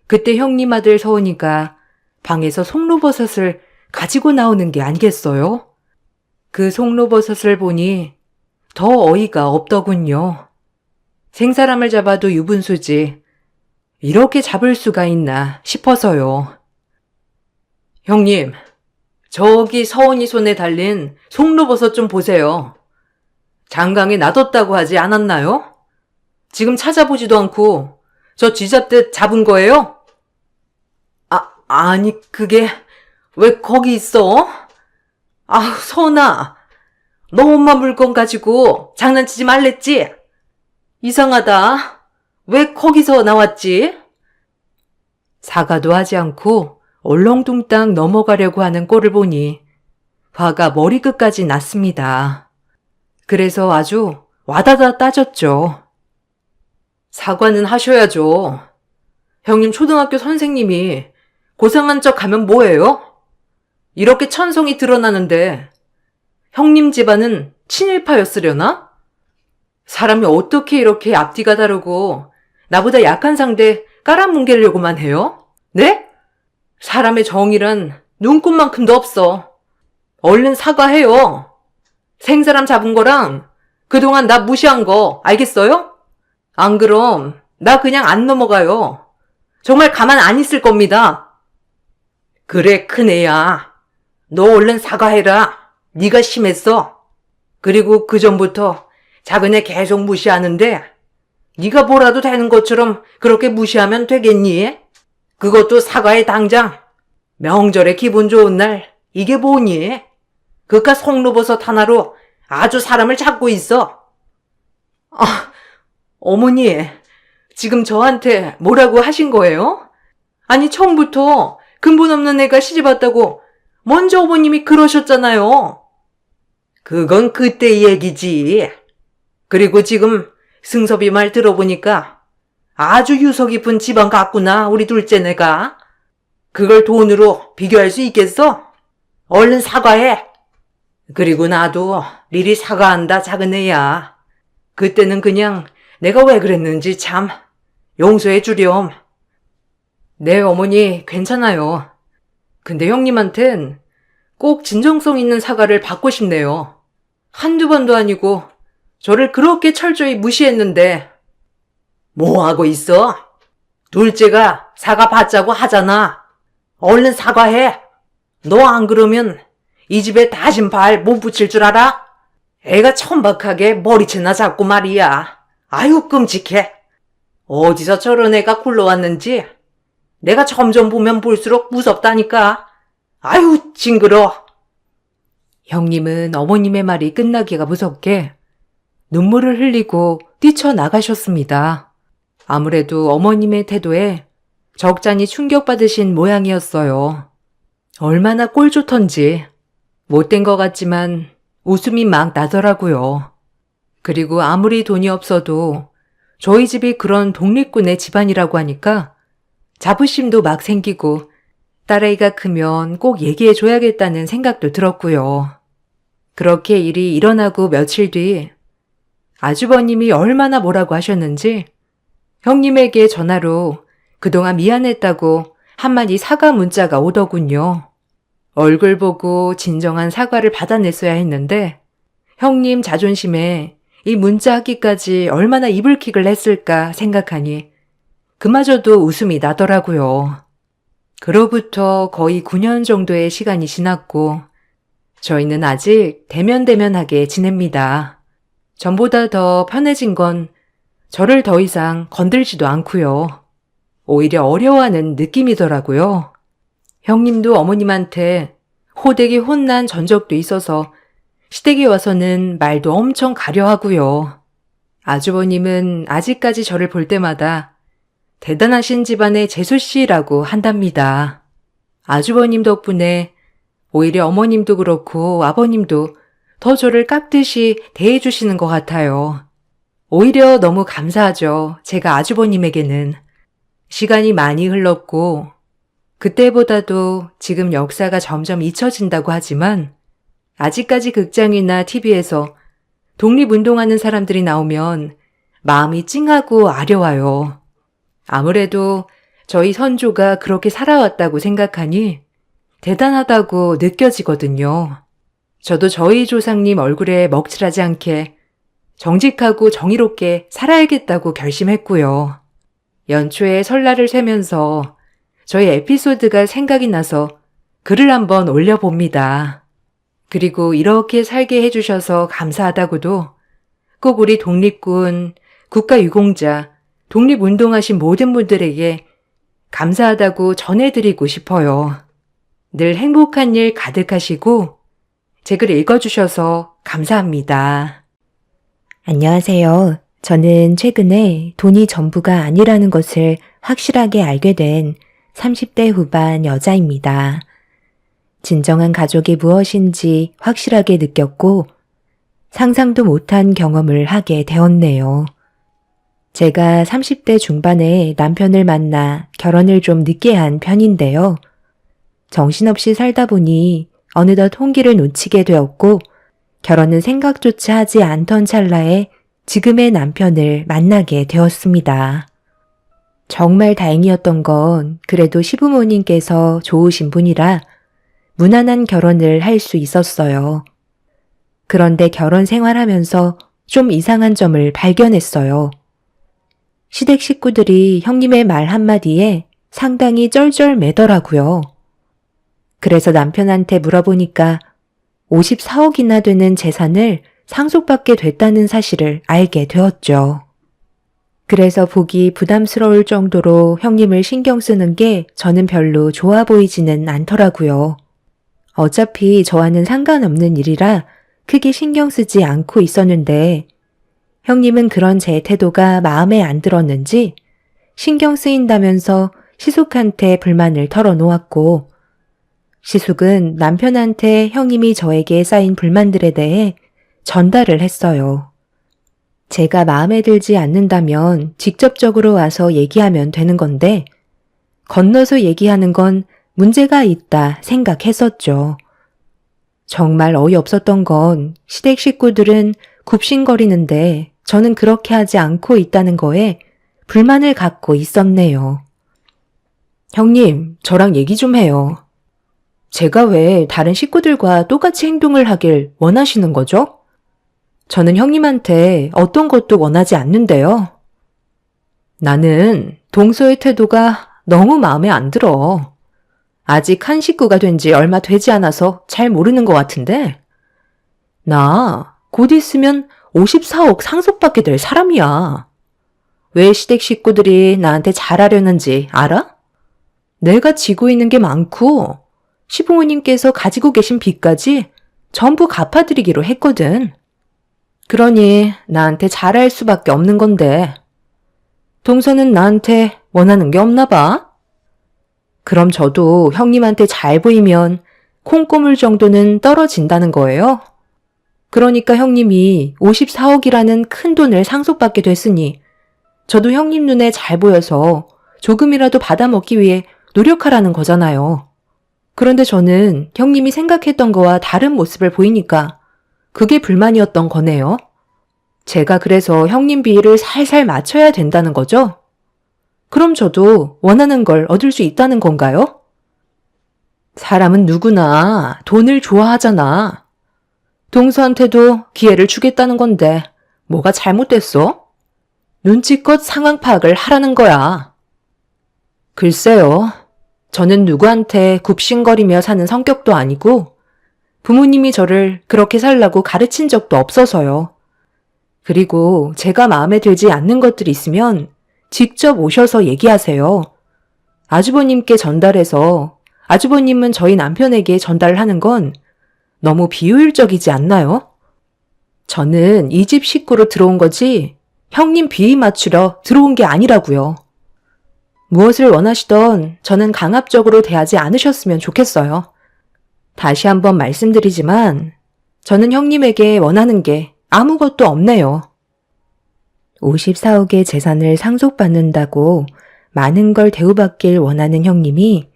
그때 형님 아들 서은이가 방에서 송로버섯을 가지고 나오는 게 아니겠어요? 그 송로버섯을 보니 더 어이가 없더군요. 생사람을 잡아도 유분수지 이렇게 잡을 수가 있나 싶어서요. 형님, 저기 서은이 손에 달린 송로버섯 좀 보세요. 장강에 놔뒀다고 하지 않았나요? 지금 찾아보지도 않고 저 쥐잡듯 잡은 거예요? 아니, 그게 왜 거기 있어? 선아. 너 엄마 물건 가지고 장난치지 말랬지? 이상하다. 왜 거기서 나왔지? 사과도 하지 않고 얼렁뚱땅 넘어가려고 하는 꼴을 보니 화가 머리끝까지 났습니다. 그래서 아주 와다다 따졌죠. 사과는 하셔야죠. 형님 초등학교 선생님이 고상한 척 하면 뭐예요? 이렇게 천성이 드러나는데 형님 집안은 친일파였으려나? 사람이 어떻게 이렇게 앞뒤가 다르고 나보다 약한 상대 깔아뭉개려고만 해요? 네? 사람의 정이란 눈꽃만큼도 없어. 얼른 사과해요. 생사람 잡은 거랑 그동안 나 무시한 거 알겠어요? 안 그럼 나 그냥 안 넘어가요. 정말 가만 안 있을 겁니다. 그래, 큰애야. 너 얼른 사과해라. 네가 심했어. 그리고 그전부터 작은애 계속 무시하는데 네가 뭐라도 되는 것처럼 그렇게 무시하면 되겠니? 그것도 사과해 당장. 명절에 기분 좋은 날 이게 뭐니? 그깟 송로버섯 하나로 아주 사람을 잡고 있어. 어머니, 지금 저한테 뭐라고 하신 거예요? 아니, 처음부터 근본 없는 애가 시집 왔다고 먼저 어머님이 그러셨잖아요. 그건 그때 얘기지. 그리고 지금 승섭이 말 들어보니까 아주 유서 깊은 집안 같구나, 우리 둘째네가. 그걸 돈으로 비교할 수 있겠어? 얼른 사과해. 그리고 나도 미리 사과한다, 작은애야. 그때는 그냥 내가 왜 그랬는지 참 용서해 주렴. 네, 어머니, 괜찮아요. 근데 형님한텐 꼭 진정성 있는 사과를 받고 싶네요. 한두 번도 아니고 저를 그렇게 철저히 무시했는데 뭐 하고 있어? 둘째가 사과 받자고 하잖아. 얼른 사과해. 너 안 그러면 이 집에 다신 발 못 붙일 줄 알아? 애가 천박하게 머리채나 잡고 말이야. 아유, 끔찍해. 어디서 저런 애가 굴러왔는지 내가 점점 보면 볼수록 무섭다니까. 아유, 징그러. 형님은 어머님의 말이 끝나기가 무섭게 눈물을 흘리고 뛰쳐나가셨습니다. 아무래도 어머님의 태도에 적잖이 충격받으신 모양이었어요. 얼마나 꼴 좋던지 못된 것 같지만 웃음이 막 나더라고요. 그리고 아무리 돈이 없어도 저희 집이 그런 독립군의 집안이라고 하니까 자부심도 막 생기고 딸아이가 크면 꼭 얘기해줘야겠다는 생각도 들었고요. 그렇게 일이 일어나고 며칠 뒤 아주버님이 얼마나 뭐라고 하셨는지 형님에게 전화로 그동안 미안했다고 한마디 사과 문자가 오더군요. 얼굴 보고 진정한 사과를 받아냈어야 했는데 형님 자존심에 이 문자 하기까지 얼마나 이불킥을 했을까 생각하니 그마저도 웃음이 나더라고요. 그로부터 거의 9년 정도의 시간이 지났고 저희는 아직 대면대면하게 지냅니다. 전보다 더 편해진 건 저를 더 이상 건들지도 않고요. 오히려 어려워하는 느낌이더라고요. 형님도 어머님한테 호되게 혼난 전적도 있어서 시댁에 와서는 말도 엄청 가려하고요. 아주버님은 아직까지 저를 볼 때마다 대단하신 집안의 재수씨라고 한답니다. 아주버님 덕분에 오히려 어머님도 그렇고 아버님도 더 저를 깍듯이 대해주시는 것 같아요. 오히려 너무 감사하죠. 제가 아주버님에게는. 시간이 많이 흘렀고 그때보다도 지금 역사가 점점 잊혀진다고 하지만 아직까지 극장이나 TV에서 독립운동하는 사람들이 나오면 마음이 찡하고 아려와요. 아무래도 저희 선조가 그렇게 살아왔다고 생각하니 대단하다고 느껴지거든요. 저도 저희 조상님 얼굴에 먹칠하지 않게 정직하고 정의롭게 살아야겠다고 결심했고요. 연초에 설날을 세면서 저희 에피소드가 생각이 나서 글을 한번 올려봅니다. 그리고 이렇게 살게 해주셔서 감사하다고도 꼭 우리 독립군, 국가유공자, 독립운동하신 모든 분들에게 감사하다고 전해드리고 싶어요. 늘 행복한 일 가득하시고 제 글 읽어주셔서 감사합니다. 안녕하세요. 저는 최근에 돈이 전부가 아니라는 것을 확실하게 알게 된 30대 후반 여자입니다. 진정한 가족이 무엇인지 확실하게 느꼈고 상상도 못한 경험을 하게 되었네요. 제가 30대 중반에 남편을 만나 결혼을 좀 늦게 한 편인데요. 정신없이 살다 보니 어느덧 홍기를 놓치게 되었고 결혼은 생각조차 하지 않던 찰나에 지금의 남편을 만나게 되었습니다. 정말 다행이었던 건 그래도 시부모님께서 좋으신 분이라 무난한 결혼을 할 수 있었어요. 그런데 결혼 생활하면서 좀 이상한 점을 발견했어요. 시댁 식구들이 형님의 말 한마디에 상당히 쩔쩔매더라고요. 그래서 남편한테 물어보니까 54억이나 되는 재산을 상속받게 됐다는 사실을 알게 되었죠. 그래서 보기 부담스러울 정도로 형님을 신경 쓰는 게 저는 별로 좋아 보이지는 않더라고요. 어차피 저와는 상관없는 일이라 크게 신경 쓰지 않고 있었는데 형님은 그런 제 태도가 마음에 안 들었는지 신경 쓰인다면서 시숙한테 불만을 털어놓았고 시숙은 남편한테 형님이 저에게 쌓인 불만들에 대해 전달을 했어요. 제가 마음에 들지 않는다면 직접적으로 와서 얘기하면 되는 건데 건너서 얘기하는 건 문제가 있다 생각했었죠. 정말 어이없었던 건 시댁 식구들은 굽신거리는데 저는 그렇게 하지 않고 있다는 거에 불만을 갖고 있었네요. 형님, 저랑 얘기 좀 해요. 제가 왜 다른 식구들과 똑같이 행동을 하길 원하시는 거죠? 저는 형님한테 어떤 것도 원하지 않는데요. 나는 동서의 태도가 너무 마음에 안 들어. 아직 한 식구가 된 지 얼마 되지 않아서 잘 모르는 것 같은데. 나 곧 있으면 54억 상속받게 될 사람이야. 왜 시댁 식구들이 나한테 잘하려는지 알아? 내가 지고 있는 게 많고 시부모님께서 가지고 계신 빚까지 전부 갚아드리기로 했거든. 그러니 나한테 잘할 수밖에 없는 건데 동서는 나한테 원하는 게 없나 봐? 그럼 저도 형님한테 잘 보이면 콩고물 정도는 떨어진다는 거예요? 그러니까 형님이 54억이라는 큰 돈을 상속받게 됐으니 저도 형님 눈에 잘 보여서 조금이라도 받아먹기 위해 노력하라는 거잖아요. 그런데 저는 형님이 생각했던 거와 다른 모습을 보이니까 그게 불만이었던 거네요. 제가 그래서 형님 비위를 살살 맞춰야 된다는 거죠? 그럼 저도 원하는 걸 얻을 수 있다는 건가요? 사람은 누구나 돈을 좋아하잖아. 동서한테도 기회를 주겠다는 건데 뭐가 잘못됐어? 눈치껏 상황 파악을 하라는 거야. 글쎄요. 저는 누구한테 굽신거리며 사는 성격도 아니고 부모님이 저를 그렇게 살라고 가르친 적도 없어서요. 그리고 제가 마음에 들지 않는 것들이 있으면 직접 오셔서 얘기하세요. 아주버님께 전달해서 아주버님은 저희 남편에게 전달하는 건 너무 비효율적이지 않나요? 저는 이 집 식구로 들어온 거지 형님 비위 맞추려 들어온 게 아니라고요. 무엇을 원하시던 저는 강압적으로 대하지 않으셨으면 좋겠어요. 다시 한번 말씀드리지만 저는 형님에게 원하는 게 아무것도 없네요. 54억의 재산을 상속받는다고 많은 걸 대우받길 원하는 형님이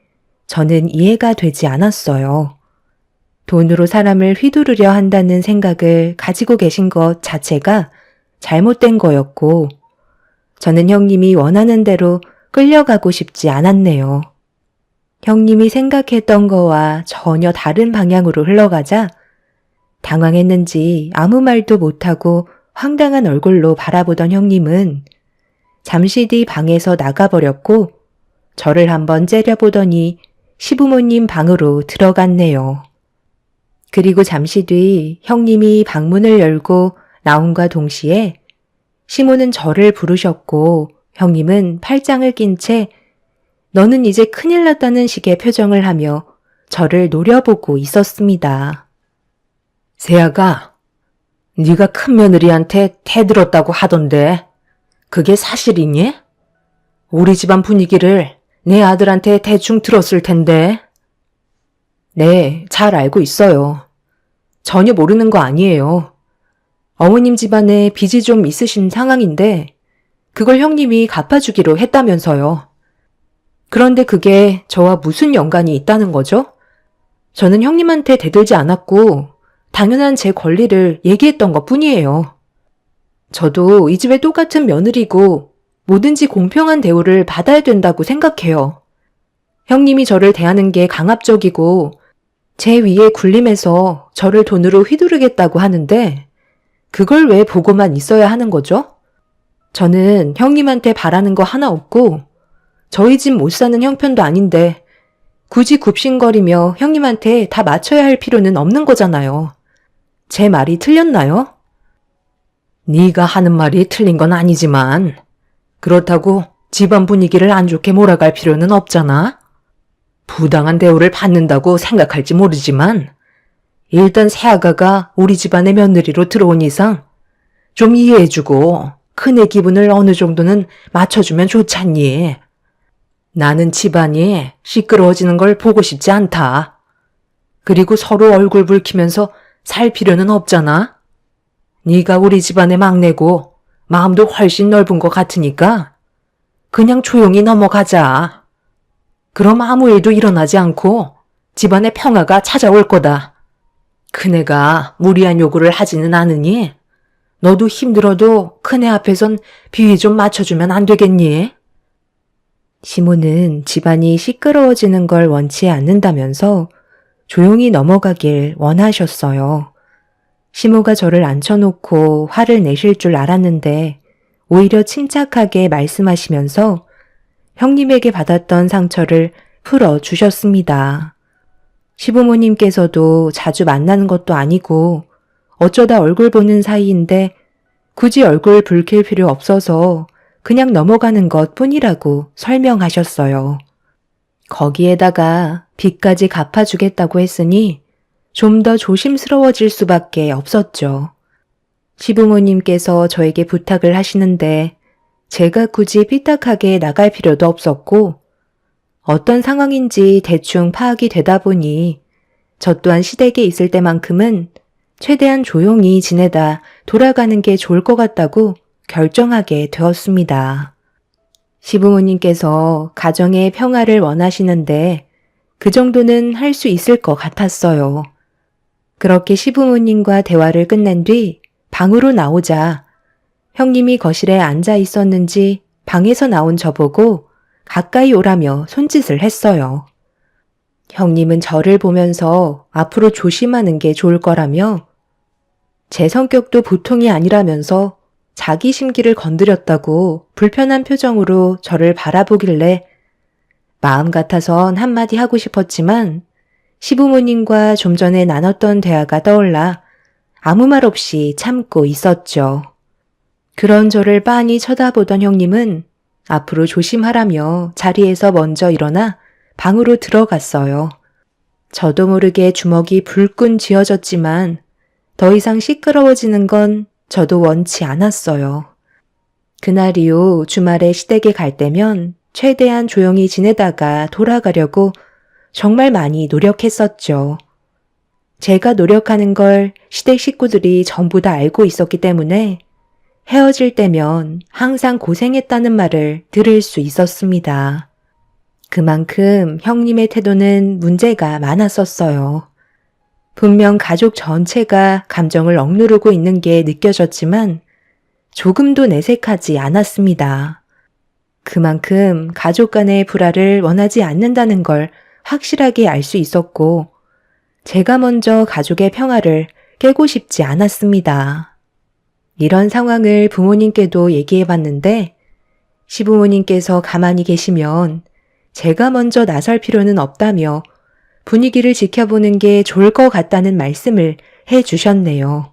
저는 이해가 되지 않았어요. 돈으로 사람을 휘두르려 한다는 생각을 가지고 계신 것 자체가 잘못된 거였고 저는 형님이 원하는 대로 끌려가고 싶지 않았네요. 형님이 생각했던 거와 전혀 다른 방향으로 흘러가자 당황했는지 아무 말도 못하고 황당한 얼굴로 바라보던 형님은 잠시 뒤 방에서 나가버렸고 저를 한번 째려보더니 시부모님 방으로 들어갔네요. 그리고 잠시 뒤 형님이 방문을 열고 나옴과 동시에 시모는 저를 부르셨고 형님은 팔짱을 낀 채 너는 이제 큰일 났다는 식의 표정을 하며 저를 노려보고 있었습니다. 세아가, 네가 큰며느리한테 대들었다고 하던데 그게 사실이니? 우리 집안 분위기를 내 아들한테 대충 들었을 텐데. 네, 잘 알고 있어요. 전혀 모르는 거 아니에요. 어머님 집안에 빚이 좀 있으신 상황인데 그걸 형님이 갚아주기로 했다면서요. 그런데 그게 저와 무슨 연관이 있다는 거죠? 저는 형님한테 대들지 않았고 당연한 제 권리를 얘기했던 것 뿐이에요. 저도 이 집의 똑같은 며느리고 뭐든지 공평한 대우를 받아야 된다고 생각해요. 형님이 저를 대하는 게 강압적이고 제 위에 군림해서 저를 돈으로 휘두르겠다고 하는데 그걸 왜 보고만 있어야 하는 거죠? 저는 형님한테 바라는 거 하나 없고 저희 집 못 사는 형편도 아닌데 굳이 굽신거리며 형님한테 다 맞춰야 할 필요는 없는 거잖아요. 제 말이 틀렸나요? 네가 하는 말이 틀린 건 아니지만 그렇다고 집안 분위기를 안 좋게 몰아갈 필요는 없잖아. 부당한 대우를 받는다고 생각할지 모르지만 일단 새아가가 우리 집안의 며느리로 들어온 이상 좀 이해해주고 큰애 기분을 어느 정도는 맞춰주면 좋잖니. 나는 집안이 시끄러워지는 걸 보고 싶지 않다. 그리고 서로 얼굴 붉히면서 살 필요는 없잖아. 네가 우리 집안의 막내고 마음도 훨씬 넓은 것 같으니까 그냥 조용히 넘어가자. 그럼 아무 일도 일어나지 않고 집안의 평화가 찾아올 거다. 큰애가 무리한 요구를 하지는 않으니 너도 힘들어도 큰애 앞에선 비위 좀 맞춰주면 안 되겠니? 시모는 집안이 시끄러워지는 걸 원치 않는다면서 조용히 넘어가길 원하셨어요. 시모가 저를 앉혀놓고 화를 내실 줄 알았는데 오히려 침착하게 말씀하시면서 형님에게 받았던 상처를 풀어주셨습니다. 시부모님께서도 자주 만나는 것도 아니고 어쩌다 얼굴 보는 사이인데 굳이 얼굴 붉힐 필요 없어서 그냥 넘어가는 것 뿐이라고 설명하셨어요. 거기에다가 빚까지 갚아주겠다고 했으니 좀 더 조심스러워질 수밖에 없었죠. 시부모님께서 저에게 부탁을 하시는데 제가 굳이 삐딱하게 나갈 필요도 없었고 어떤 상황인지 대충 파악이 되다 보니 저 또한 시댁에 있을 때만큼은 최대한 조용히 지내다 돌아가는 게 좋을 것 같다고 결정하게 되었습니다. 시부모님께서 가정의 평화를 원하시는데 그 정도는 할 수 있을 것 같았어요. 그렇게 시부모님과 대화를 끝낸 뒤 방으로 나오자 형님이 거실에 앉아 있었는지 방에서 나온 저보고 가까이 오라며 손짓을 했어요. 형님은 저를 보면서 앞으로 조심하는 게 좋을 거라며 제 성격도 보통이 아니라면서 자기 심기를 건드렸다고 불편한 표정으로 저를 바라보길래 마음 같아선 한마디 하고 싶었지만 시부모님과 좀 전에 나눴던 대화가 떠올라 아무 말 없이 참고 있었죠. 그런 저를 빤히 쳐다보던 형님은 앞으로 조심하라며 자리에서 먼저 일어나 방으로 들어갔어요. 저도 모르게 주먹이 불끈 쥐어졌지만 더 이상 시끄러워지는 건 저도 원치 않았어요. 그날 이후 주말에 시댁에 갈 때면 최대한 조용히 지내다가 돌아가려고 정말 많이 노력했었죠. 제가 노력하는 걸 시댁 식구들이 전부 다 알고 있었기 때문에 헤어질 때면 항상 고생했다는 말을 들을 수 있었습니다. 그만큼 형님의 태도는 문제가 많았었어요. 분명 가족 전체가 감정을 억누르고 있는 게 느껴졌지만 조금도 내색하지 않았습니다. 그만큼 가족 간의 불화를 원하지 않는다는 걸 확실하게 알 수 있었고 제가 먼저 가족의 평화를 깨고 싶지 않았습니다. 이런 상황을 부모님께도 얘기해봤는데 시부모님께서 가만히 계시면 제가 먼저 나설 필요는 없다며 분위기를 지켜보는 게 좋을 것 같다는 말씀을 해주셨네요.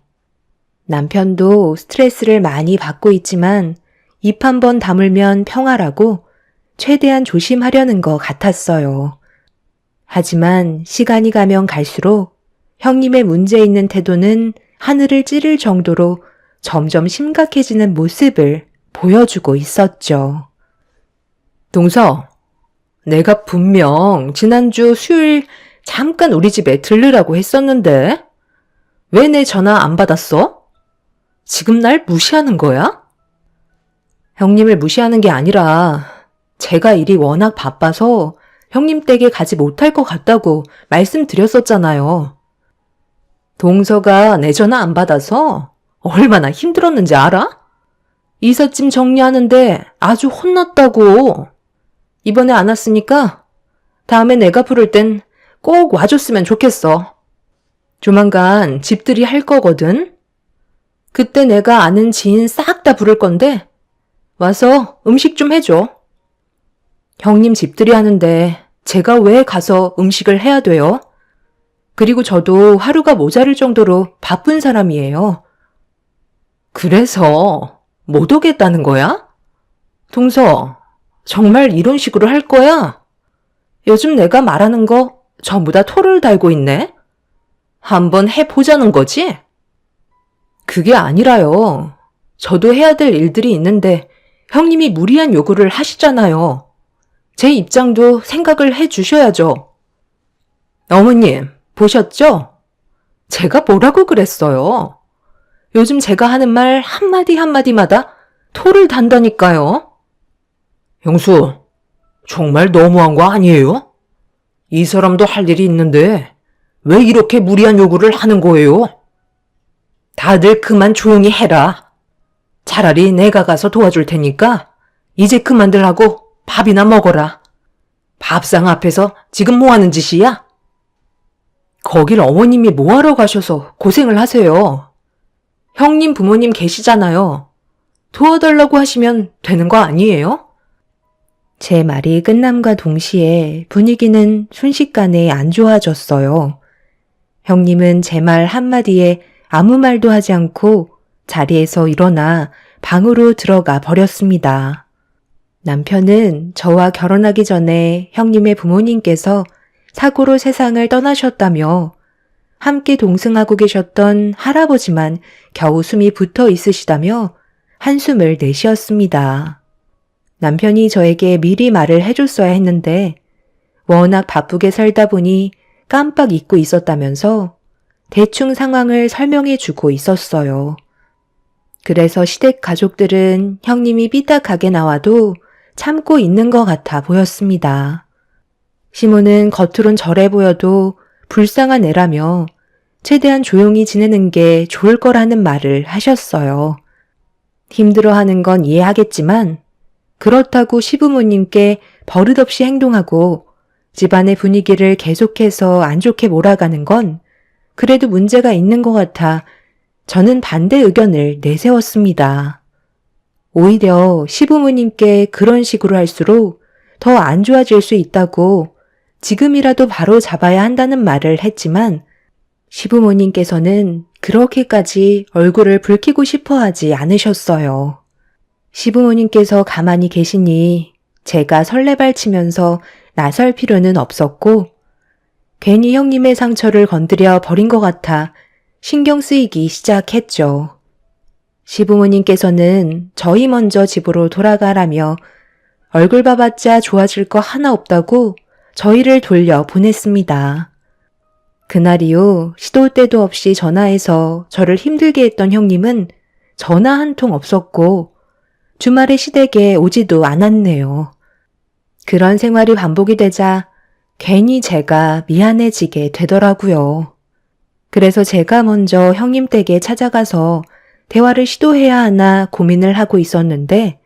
남편도 스트레스를 많이 받고 있지만 입 한 번 다물면 평화라고 최대한 조심하려는 것 같았어요. 하지만 시간이 가면 갈수록 형님의 문제 있는 태도는 하늘을 찌를 정도로 점점 심각해지는 모습을 보여주고 있었죠. 동서, 내가 분명 지난주 수요일 잠깐 우리 집에 들르라고 했었는데 왜 내 전화 안 받았어? 지금 날 무시하는 거야? 형님을 무시하는 게 아니라 제가 일이 워낙 바빠서 형님 댁에 가지 못할 것 같다고 말씀드렸었잖아요. 동서가 내 전화 안 받아서 얼마나 힘들었는지 알아? 이삿짐 정리하는데 아주 혼났다고. 이번에 안 왔으니까 다음에 내가 부를 땐 꼭 와줬으면 좋겠어. 조만간 집들이 할 거거든. 그때 내가 아는 지인 싹 다 부를 건데 와서 음식 좀 해줘. 형님 집들이 하는데 제가 왜 가서 음식을 해야 돼요? 그리고 저도 하루가 모자랄 정도로 바쁜 사람이에요. 그래서 못 오겠다는 거야? 동서, 정말 이런 식으로 할 거야? 요즘 내가 말하는 거 전부 다 토를 달고 있네? 한번 해보자는 거지? 그게 아니라요. 저도 해야 될 일들이 있는데 형님이 무리한 요구를 하시잖아요. 제 입장도 생각을 해 주셔야죠. 어머님, 보셨죠? 제가 뭐라고 그랬어요? 요즘 제가 하는 말 한마디 한마디마다 토를 단다니까요. 형수, 정말 너무한 거 아니에요? 이 사람도 할 일이 있는데 왜 이렇게 무리한 요구를 하는 거예요? 다들 그만 조용히 해라. 차라리 내가 가서 도와줄 테니까 이제 그만들 하고 밥이나 먹어라. 밥상 앞에서 지금 뭐 하는 짓이야? 거길 어머님이 뭐하러 가셔서 고생을 하세요. 형님 부모님 계시잖아요. 도와달라고 하시면 되는 거 아니에요? 제 말이 끝남과 동시에 분위기는 순식간에 안 좋아졌어요. 형님은 제 말 한마디에 아무 말도 하지 않고 자리에서 일어나 방으로 들어가 버렸습니다. 남편은 저와 결혼하기 전에 형님의 부모님께서 사고로 세상을 떠나셨다며 함께 동승하고 계셨던 할아버지만 겨우 숨이 붙어 있으시다며 한숨을 내쉬었습니다. 남편이 저에게 미리 말을 해줬어야 했는데 워낙 바쁘게 살다 보니 깜빡 잊고 있었다면서 대충 상황을 설명해 주고 있었어요. 그래서 시댁 가족들은 형님이 삐딱하게 나와도 참고 있는 것 같아 보였습니다. 시모는 겉으론 저래 보여도 불쌍한 애라며 최대한 조용히 지내는 게 좋을 거라는 말을 하셨어요. 힘들어하는 건 이해하겠지만 그렇다고 시부모님께 버릇없이 행동하고 집안의 분위기를 계속해서 안 좋게 몰아가는 건 그래도 문제가 있는 것 같아 저는 반대 의견을 내세웠습니다. 오히려 시부모님께 그런 식으로 할수록 더 안 좋아질 수 있다고 지금이라도 바로 잡아야 한다는 말을 했지만 시부모님께서는 그렇게까지 얼굴을 붉히고 싶어 하지 않으셨어요. 시부모님께서 가만히 계시니 제가 설레발치면서 나설 필요는 없었고 괜히 형님의 상처를 건드려 버린 것 같아 신경 쓰이기 시작했죠. 시부모님께서는 저희 먼저 집으로 돌아가라며 얼굴 봐봤자 좋아질 거 하나 없다고 저희를 돌려 보냈습니다. 그날 이후 시도 때도 없이 전화해서 저를 힘들게 했던 형님은 전화 한 통 없었고 주말에 시댁에 오지도 않았네요. 그런 생활이 반복이 되자 괜히 제가 미안해지게 되더라고요. 그래서 제가 먼저 형님 댁에 찾아가서 대화를 시도해야 하나 고민을 하고 있었는데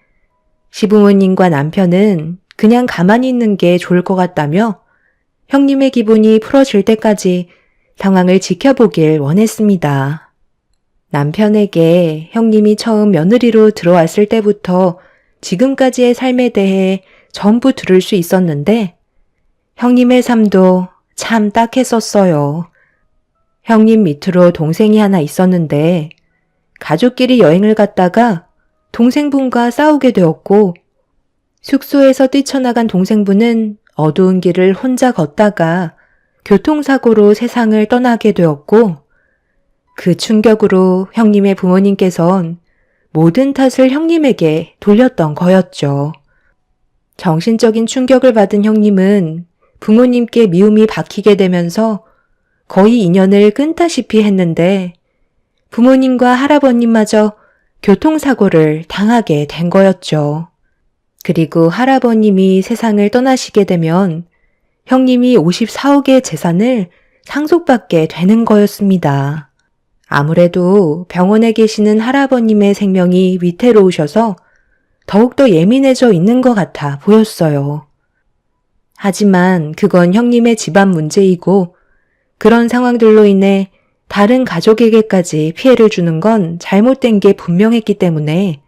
시부모님과 남편은 그냥 가만히 있는 게 좋을 것 같다며 형님의 기분이 풀어질 때까지 상황을 지켜보길 원했습니다. 남편에게 형님이 처음 며느리로 들어왔을 때부터 지금까지의 삶에 대해 전부 들을 수 있었는데 형님의 삶도 참 딱했었어요. 형님 밑으로 동생이 하나 있었는데 가족끼리 여행을 갔다가 동생분과 싸우게 되었고, 숙소에서 뛰쳐나간 동생분은 어두운 길을 혼자 걷다가 교통사고로 세상을 떠나게 되었고, 그 충격으로 형님의 부모님께선 모든 탓을 형님에게 돌렸던 거였죠. 정신적인 충격을 받은 형님은 부모님께 미움이 박히게 되면서 거의 인연을 끊다시피 했는데, 부모님과 할아버님마저 교통사고를 당하게 된 거였죠. 그리고 할아버님이 세상을 떠나시게 되면 형님이 54억의 재산을 상속받게 되는 거였습니다. 아무래도 병원에 계시는 할아버님의 생명이 위태로우셔서 더욱더 예민해져 있는 것 같아 보였어요. 하지만 그건 형님의 집안 문제이고 그런 상황들로 인해 다른 가족에게까지 피해를 주는 건 잘못된 게 분명했기 때문에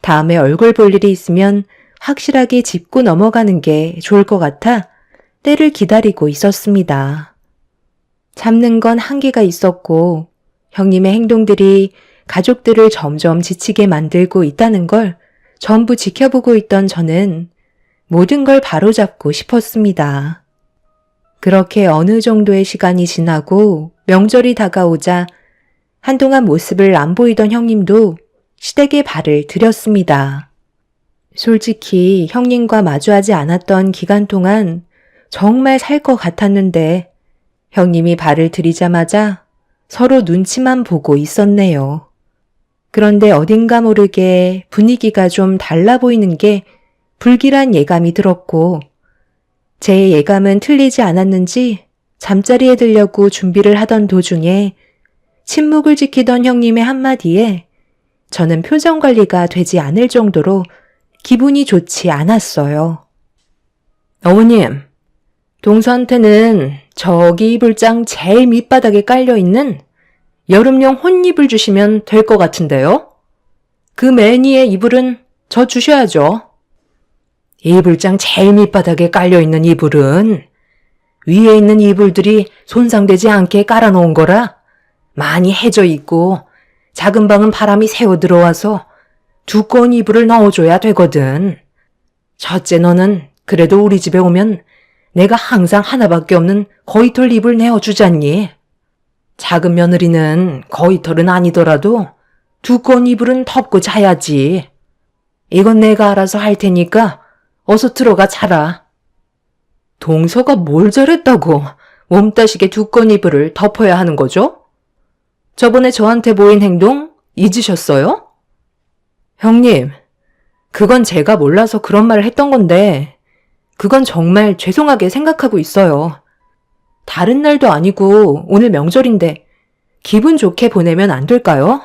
다음에 얼굴 볼 일이 있으면 확실하게 짚고 넘어가는 게 좋을 것 같아 때를 기다리고 있었습니다. 참는 건 한계가 있었고 형님의 행동들이 가족들을 점점 지치게 만들고 있다는 걸 전부 지켜보고 있던 저는 모든 걸 바로잡고 싶었습니다. 그렇게 어느 정도의 시간이 지나고 명절이 다가오자 한동안 모습을 안 보이던 형님도 시댁에 발을 들였습니다. 솔직히 형님과 마주하지 않았던 기간 동안 정말 살 것 같았는데 형님이 발을 들이자마자 서로 눈치만 보고 있었네요. 그런데 어딘가 모르게 분위기가 좀 달라 보이는 게 불길한 예감이 들었고 제 예감은 틀리지 않았는지 잠자리에 들려고 준비를 하던 도중에 침묵을 지키던 형님의 한마디에 저는 표정 관리가 되지 않을 정도로 기분이 좋지 않았어요. 어머님, 동서한테는 저기 이불장 제일 밑바닥에 깔려있는 여름용 혼이불 주시면 될 것 같은데요? 그 맨 위에 이불은 저 주셔야죠. 이불장 제일 밑바닥에 깔려있는 이불은 위에 있는 이불들이 손상되지 않게 깔아놓은 거라 많이 해져 있고 작은 방은 바람이 새어 들어와서 두꺼운 이불을 넣어줘야 되거든. 첫째 너는 그래도 우리 집에 오면 내가 항상 하나밖에 없는 거위털 이불 내어주잖니. 작은 며느리는 거위털은 아니더라도 두꺼운 이불은 덮고 자야지. 이건 내가 알아서 할 테니까 어서 들어가 자라. 동서가 뭘 잘했다고 몸따시게 두꺼운 이불을 덮어야 하는 거죠? 저번에 저한테 보인 행동 잊으셨어요? 형님, 그건 제가 몰라서 그런 말을 했던 건데 그건 정말 죄송하게 생각하고 있어요. 다른 날도 아니고 오늘 명절인데 기분 좋게 보내면 안 될까요?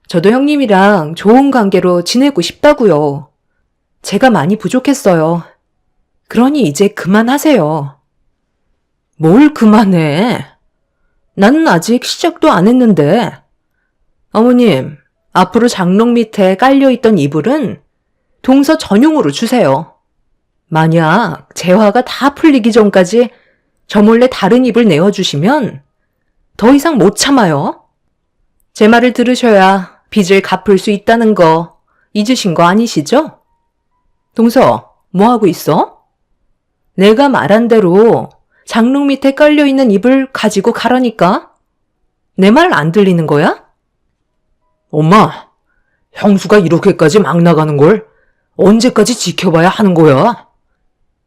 저도 형님이랑 좋은 관계로 지내고 싶다고요. 제가 많이 부족했어요. 그러니 이제 그만하세요. 뭘 그만해? 나는 아직 시작도 안 했는데. 어머님, 앞으로 장롱 밑에 깔려있던 이불은 동서 전용으로 주세요. 만약 재화가 다 풀리기 전까지 저 몰래 다른 이불 내어주시면 더 이상 못 참아요. 제 말을 들으셔야 빚을 갚을 수 있다는 거 잊으신 거 아니시죠? 동서, 뭐 하고 있어? 내가 말한 대로 장롱 밑에 깔려있는 이불 가지고 가라니까? 내 말 안 들리는 거야? 엄마, 형수가 이렇게까지 막 나가는 걸 언제까지 지켜봐야 하는 거야?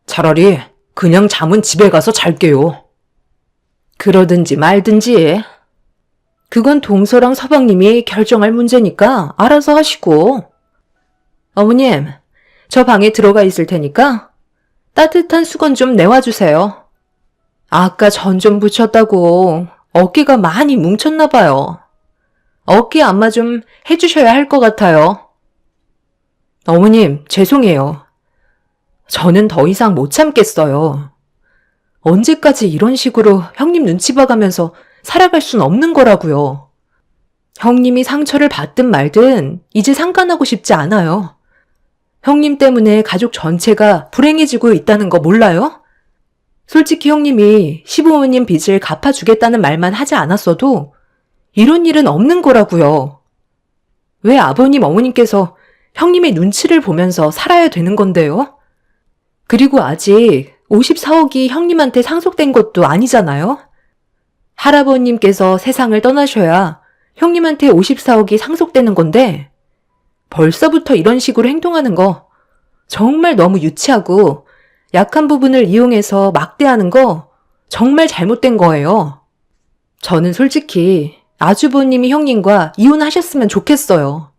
차라리 그냥 잠은 집에 가서 잘게요. 그러든지 말든지. 그건 동서랑 서방님이 결정할 문제니까 알아서 하시고. 어머님, 저 방에 들어가 있을 테니까 따뜻한 수건 좀 내와주세요. 아까 전 좀 붙였다고 어깨가 많이 뭉쳤나 봐요. 어깨 안마 좀 해주셔야 할 것 같아요. 어머님, 죄송해요. 저는 더 이상 못 참겠어요. 언제까지 이런 식으로 형님 눈치 봐가면서 살아갈 순 없는 거라고요. 형님이 상처를 받든 말든 이제 상관하고 싶지 않아요. 형님 때문에 가족 전체가 불행해지고 있다는 거 몰라요? 솔직히 형님이 시부모님 빚을 갚아주겠다는 말만 하지 않았어도 이런 일은 없는 거라고요. 왜 아버님, 어머님께서 형님의 눈치를 보면서 살아야 되는 건데요? 그리고 아직 54억이 형님한테 상속된 것도 아니잖아요? 할아버님께서 세상을 떠나셔야 형님한테 54억이 상속되는 건데 벌써부터 이런 식으로 행동하는 거 정말 너무 유치하고 약한 부분을 이용해서 막대하는 거 정말 잘못된 거예요. 저는 솔직히 아주버님이 형님과 이혼하셨으면 좋겠어요.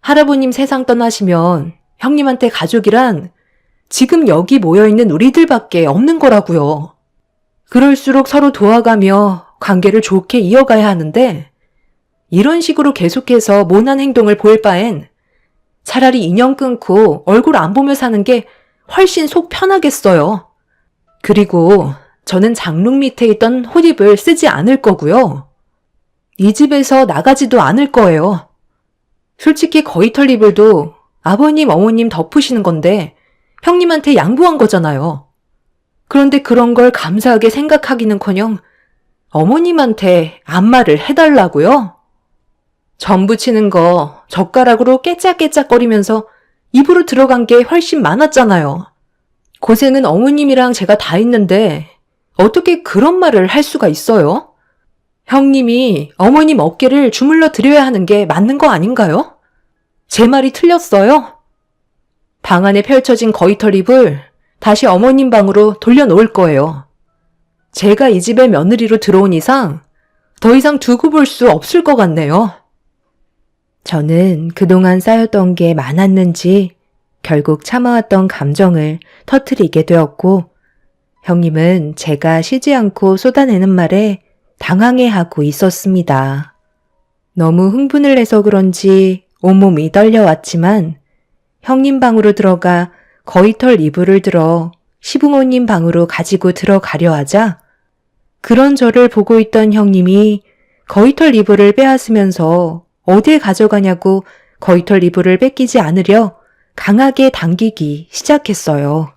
할아버님 세상 떠나시면 형님한테 가족이란 지금 여기 모여있는 우리들밖에 없는 거라고요. 그럴수록 서로 도와가며 관계를 좋게 이어가야 하는데 이런 식으로 계속해서 모난 행동을 보일 바엔 차라리 인연 끊고 얼굴 안 보며 사는 게 훨씬 속 편하겠어요. 그리고 저는 장롱 밑에 있던 호입을 쓰지 않을 거고요. 이 집에서 나가지도 않을 거예요. 솔직히 거위털 이불도 아버님, 어머님 덮으시는 건데 형님한테 양보한 거잖아요. 그런데 그런 걸 감사하게 생각하기는커녕 어머님한테 안마를 해달라고요? 전 부치는 거 젓가락으로 깨짝깨짝거리면서 입으로 들어간 게 훨씬 많았잖아요. 고생은 어머님이랑 제가 다 했는데 어떻게 그런 말을 할 수가 있어요? 형님이 어머님 어깨를 주물러 드려야 하는 게 맞는 거 아닌가요? 제 말이 틀렸어요? 방 안에 펼쳐진 거위털 잎을 다시 어머님 방으로 돌려놓을 거예요. 제가 이 집의 며느리로 들어온 이상 더 이상 두고 볼 수 없을 것 같네요. 저는 그동안 쌓였던 게 많았는지 결국 참아왔던 감정을 터뜨리게 되었고 형님은 제가 쉬지 않고 쏟아내는 말에 당황해하고 있었습니다. 너무 흥분을 해서 그런지 온몸이 떨려왔지만 형님 방으로 들어가 거위털 이불을 들어 시부모님 방으로 가지고 들어가려 하자 그런 저를 보고 있던 형님이 거위털 이불을 빼앗으면서 어딜 가져가냐고 거위털 이불을 뺏기지 않으려 강하게 당기기 시작했어요.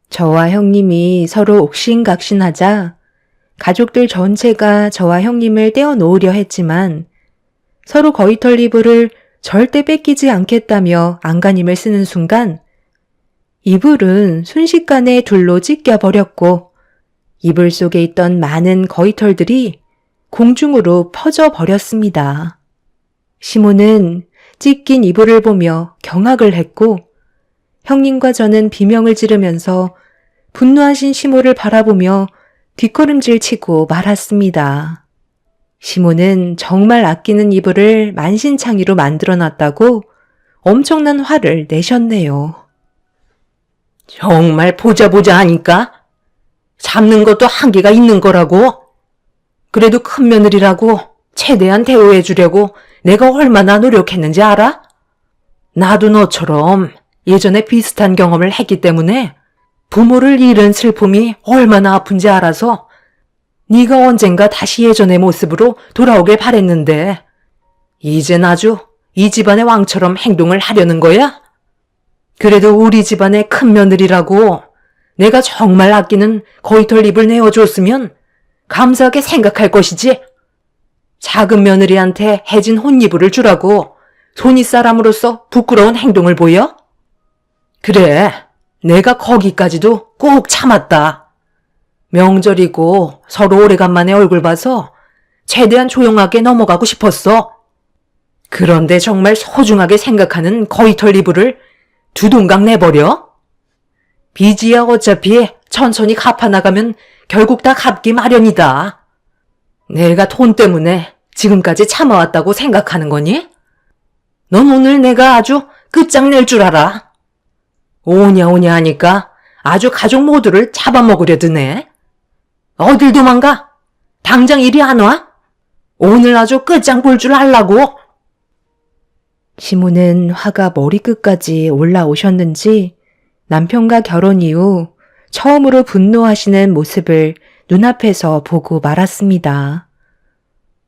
저와 형님이 서로 옥신각신하자 가족들 전체가 저와 형님을 떼어놓으려 했지만 서로 거위털 이불을 절대 뺏기지 않겠다며 안간힘을 쓰는 순간 이불은 순식간에 둘로 찢겨버렸고 이불 속에 있던 많은 거위털들이 공중으로 퍼져버렸습니다. 시모는 찢긴 이불을 보며 경악을 했고 형님과 저는 비명을 지르면서 분노하신 시모를 바라보며 뒷걸음질 치고 말았습니다. 시모는 정말 아끼는 이불을 만신창이로 만들어놨다고 엄청난 화를 내셨네요. 정말 보자 하니까 잡는 것도 한계가 있는 거라고. 그래도 큰 며느리라고 최대한 대우해 주려고 내가 얼마나 노력했는지 알아? 나도 너처럼 예전에 비슷한 경험을 했기 때문에 부모를 잃은 슬픔이 얼마나 아픈지 알아서 네가 언젠가 다시 예전의 모습으로 돌아오길 바랬는데 이젠 아주 이 집안의 왕처럼 행동을 하려는 거야? 그래도 우리 집안의 큰 며느리라고 내가 정말 아끼는 거위털 잎을 내어줬으면 감사하게 생각할 것이지. 작은 며느리한테 해진 혼이불을 주라고 손윗사람으로서 부끄러운 행동을 보여? 그래, 내가 거기까지도 꼭 참았다. 명절이고 서로 오래간만에 얼굴 봐서 최대한 조용하게 넘어가고 싶었어. 그런데 정말 소중하게 생각하는 거위털 이불을 두 동강 내버려? 빚이야 어차피 천천히 갚아나가면 결국 다 갚기 마련이다. 내가 돈 때문에 지금까지 참아왔다고 생각하는 거니? 넌 오늘 내가 아주 끝장낼 줄 알아. 오냐 하니까 아주 가족 모두를 잡아먹으려 드네. 어딜 도망가? 당장 이리 안 와? 오늘 아주 끝장 볼 줄 알라고. 시모는 화가 머리끝까지 올라오셨는지 남편과 결혼 이후 처음으로 분노하시는 모습을 눈앞에서 보고 말았습니다.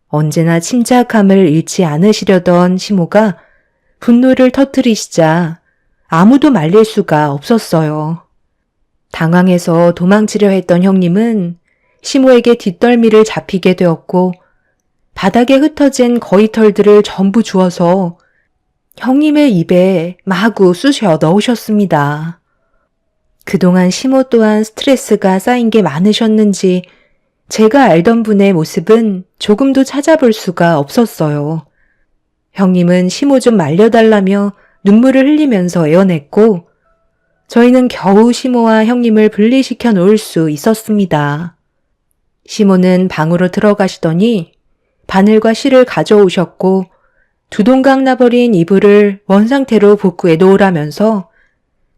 언제나 침착함을 잃지 않으시려던 시모가 분노를 터뜨리시자 아무도 말릴 수가 없었어요. 당황해서 도망치려 했던 형님은 시모에게 뒷덜미를 잡히게 되었고 바닥에 흩어진 거위털들을 전부 주워서 형님의 입에 마구 쑤셔 넣으셨습니다. 그동안 시모 또한 스트레스가 쌓인 게 많으셨는지 제가 알던 분의 모습은 조금도 찾아볼 수가 없었어요. 형님은 시모 좀 말려달라며 눈물을 흘리면서 애원했고 저희는 겨우 시모와 형님을 분리시켜 놓을 수 있었습니다. 시모는 방으로 들어가시더니 바늘과 실을 가져오셨고 두동강 나버린 이불을 원상태로 복구해 놓으라면서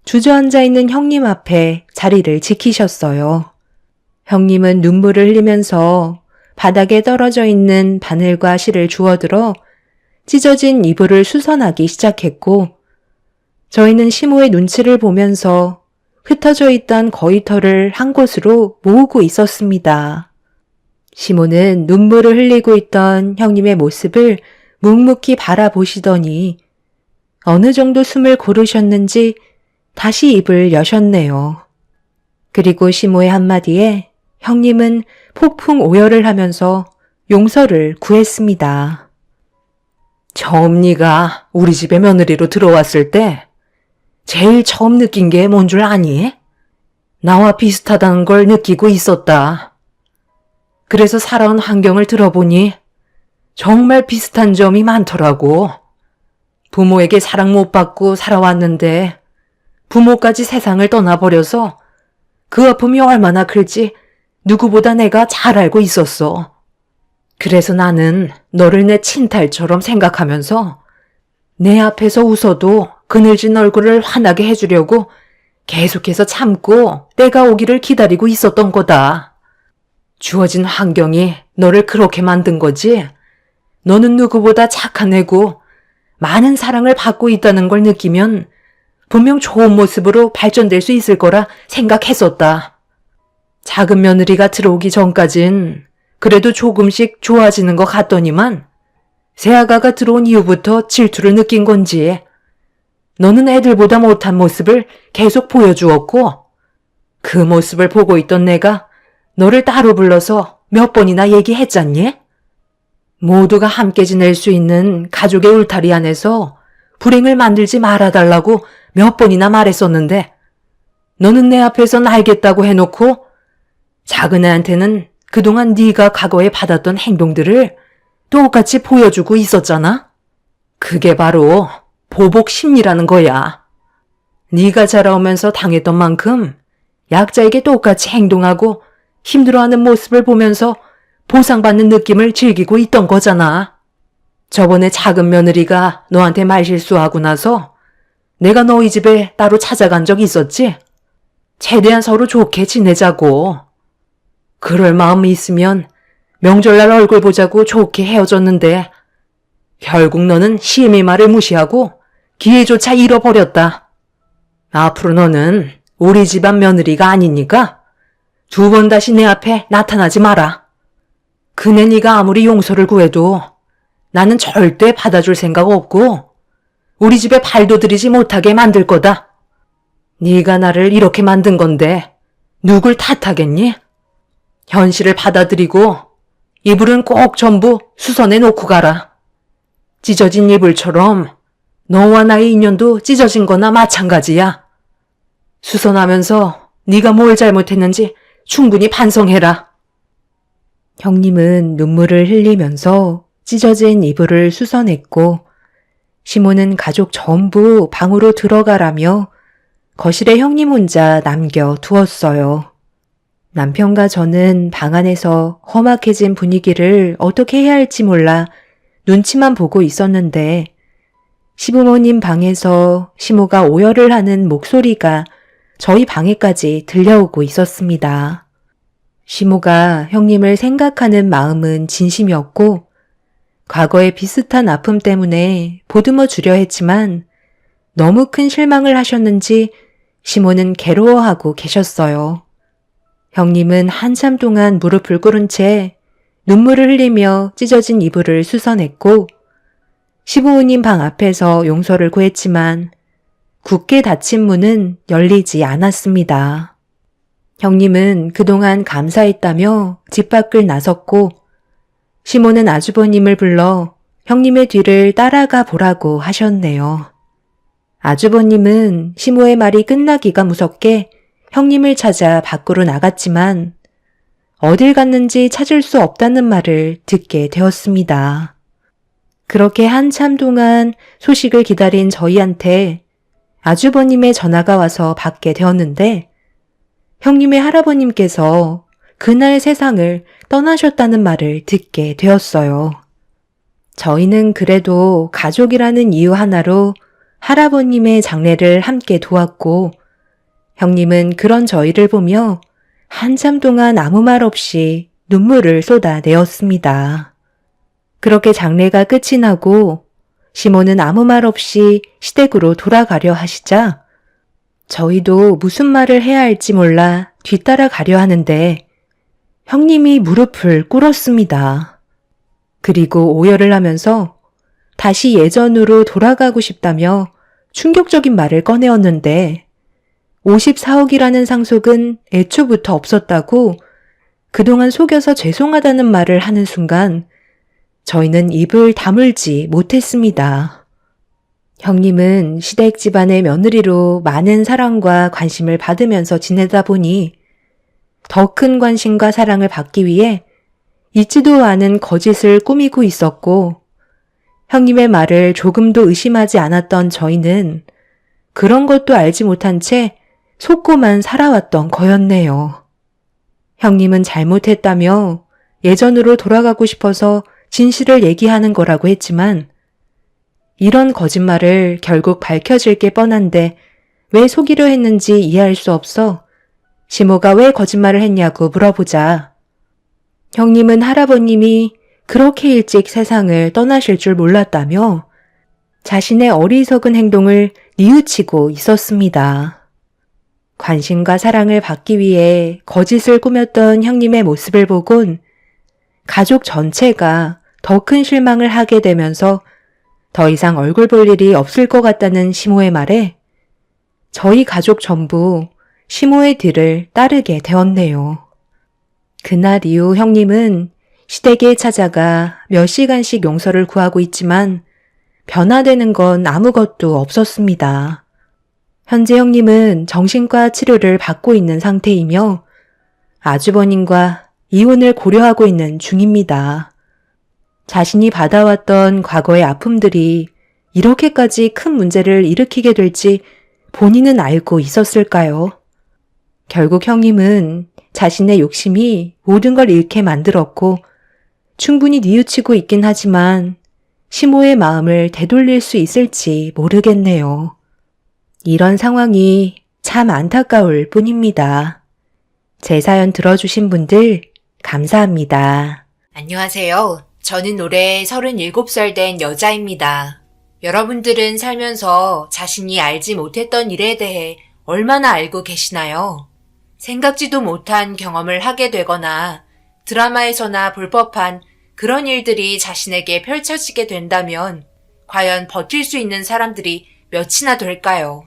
주저앉아 있는 형님 앞에 자리를 지키셨어요. 형님은 눈물을 흘리면서 바닥에 떨어져 있는 바늘과 실을 주워들어 찢어진 이불을 수선하기 시작했고 저희는 시모의 눈치를 보면서 흩어져 있던 거위털을 한 곳으로 모으고 있었습니다. 시모는 눈물을 흘리고 있던 형님의 모습을 묵묵히 바라보시더니 어느 정도 숨을 고르셨는지 다시 입을 여셨네요. 그리고 시모의 한마디에 형님은 폭풍 오열을 하면서 용서를 구했습니다. 처음 네가 우리 집에 며느리로 들어왔을 때 제일 처음 느낀 게 뭔 줄 아니? 나와 비슷하다는 걸 느끼고 있었다. 그래서 살아온 환경을 들어보니 정말 비슷한 점이 많더라고. 부모에게 사랑 못 받고 살아왔는데 부모까지 세상을 떠나버려서 그 아픔이 얼마나 클지 누구보다 내가 잘 알고 있었어. 그래서 나는 너를 내 친딸처럼 생각하면서 내 앞에서 웃어도 그늘진 얼굴을 환하게 해주려고 계속해서 참고 때가 오기를 기다리고 있었던 거다. 주어진 환경이 너를 그렇게 만든 거지. 너는 누구보다 착한 애고 많은 사랑을 받고 있다는 걸 느끼면 분명 좋은 모습으로 발전될 수 있을 거라 생각했었다. 작은 며느리가 들어오기 전까진 그래도 조금씩 좋아지는 것 같더니만 새아가가 들어온 이후부터 질투를 느낀 건지 너는 애들보다 못한 모습을 계속 보여주었고 그 모습을 보고 있던 내가 너를 따로 불러서 몇 번이나 얘기했잖니? 모두가 함께 지낼 수 있는 가족의 울타리 안에서 불행을 만들지 말아달라고 몇 번이나 말했었는데 너는 내 앞에선 알겠다고 해놓고 작은 애한테는 그동안 네가 과거에 받았던 행동들을 똑같이 보여주고 있었잖아? 그게 바로 보복 심리라는 거야. 네가 자라오면서 당했던 만큼 약자에게 똑같이 행동하고 힘들어하는 모습을 보면서 보상받는 느낌을 즐기고 있던 거잖아. 저번에 작은 며느리가 너한테 말실수하고 나서 내가 너희 집에 따로 찾아간 적 있었지? 최대한 서로 좋게 지내자고. 그럴 마음이 있으면 명절날 얼굴 보자고 좋게 헤어졌는데 결국 너는 시애미 말을 무시하고 기회조차 잃어버렸다. 앞으로 너는 우리 집안 며느리가 아니니까 두 번 다시 내 앞에 나타나지 마라. 그네 네가 아무리 용서를 구해도 나는 절대 받아줄 생각 없고 우리 집에 발도 들이지 못하게 만들 거다. 네가 나를 이렇게 만든 건데 누굴 탓하겠니? 현실을 받아들이고 이불은 꼭 전부 수선해 놓고 가라. 찢어진 이불처럼 너와 나의 인연도 찢어진 거나 마찬가지야. 수선하면서 네가 뭘 잘못했는지 충분히 반성해라. 형님은 눈물을 흘리면서 찢어진 이불을 수선했고 시모는 가족 전부 방으로 들어가라며 거실에 형님 혼자 남겨두었어요. 남편과 저는 방 안에서 험악해진 분위기를 어떻게 해야 할지 몰라 눈치만 보고 있었는데 시부모님 방에서 시모가 오열을 하는 목소리가 저희 방에까지 들려오고 있었습니다. 시모가 형님을 생각하는 마음은 진심이었고 과거의 비슷한 아픔 때문에 보듬어 주려 했지만 너무 큰 실망을 하셨는지 시모는 괴로워하고 계셨어요. 형님은 한참 동안 무릎을 꿇은 채 눈물을 흘리며 찢어진 이불을 수선했고 시부모님 방 앞에서 용서를 구했지만 굳게 닫힌 문은 열리지 않았습니다. 형님은 그동안 감사했다며 집 밖을 나섰고 시모는 아주버님을 불러 형님의 뒤를 따라가 보라고 하셨네요. 아주버님은 시모의 말이 끝나기가 무섭게 형님을 찾아 밖으로 나갔지만 어딜 갔는지 찾을 수 없다는 말을 듣게 되었습니다. 그렇게 한참 동안 소식을 기다린 저희한테 아주버님의 전화가 와서 받게 되었는데 형님의 할아버님께서 그날 세상을 떠나셨다는 말을 듣게 되었어요. 저희는 그래도 가족이라는 이유 하나로 할아버님의 장례를 함께 도왔고 형님은 그런 저희를 보며 한참 동안 아무 말 없이 눈물을 쏟아내었습니다. 그렇게 장례가 끝이 나고 시모는 아무 말 없이 시댁으로 돌아가려 하시자 저희도 무슨 말을 해야 할지 몰라 뒤따라 가려 하는데 형님이 무릎을 꿇었습니다. 그리고 오열을 하면서 다시 예전으로 돌아가고 싶다며 충격적인 말을 꺼내었는데 54억이라는 상속은 애초부터 없었다고 그동안 속여서 죄송하다는 말을 하는 순간 저희는 입을 다물지 못했습니다. 형님은 시댁 집안의 며느리로 많은 사랑과 관심을 받으면서 지내다 보니 더 큰 관심과 사랑을 받기 위해 잊지도 않은 거짓을 꾸미고 있었고 형님의 말을 조금도 의심하지 않았던 저희는 그런 것도 알지 못한 채 속고만 살아왔던 거였네요. 형님은 잘못했다며 예전으로 돌아가고 싶어서 진실을 얘기하는 거라고 했지만 이런 거짓말을 결국 밝혀질 게 뻔한데 왜 속이려 했는지 이해할 수 없어 시모가 왜 거짓말을 했냐고 물어보자 형님은 할아버님이 그렇게 일찍 세상을 떠나실 줄 몰랐다며 자신의 어리석은 행동을 뉘우치고 있었습니다. 관심과 사랑을 받기 위해 거짓을 꾸몄던 형님의 모습을 보곤 가족 전체가 더 큰 실망을 하게 되면서 더 이상 얼굴 볼 일이 없을 것 같다는 시모의 말에 저희 가족 전부 시모의 뒤를 따르게 되었네요. 그날 이후 형님은 시댁에 찾아가 몇 시간씩 용서를 구하고 있지만 변화되는 건 아무것도 없었습니다. 현재 형님은 정신과 치료를 받고 있는 상태이며 아주버님과 이혼을 고려하고 있는 중입니다. 자신이 받아왔던 과거의 아픔들이 이렇게까지 큰 문제를 일으키게 될지 본인은 알고 있었을까요? 결국 형님은 자신의 욕심이 모든 걸 잃게 만들었고 충분히 뉘우치고 있긴 하지만 시모의 마음을 되돌릴 수 있을지 모르겠네요. 이런 상황이 참 안타까울 뿐입니다. 제 사연 들어주신 분들 감사합니다. 안녕하세요. 저는 올해 37살 된 여자입니다. 여러분들은 살면서 자신이 알지 못했던 일에 대해 얼마나 알고 계시나요? 생각지도 못한 경험을 하게 되거나 드라마에서나 볼 법한 그런 일들이 자신에게 펼쳐지게 된다면 과연 버틸 수 있는 사람들이 몇이나 될까요?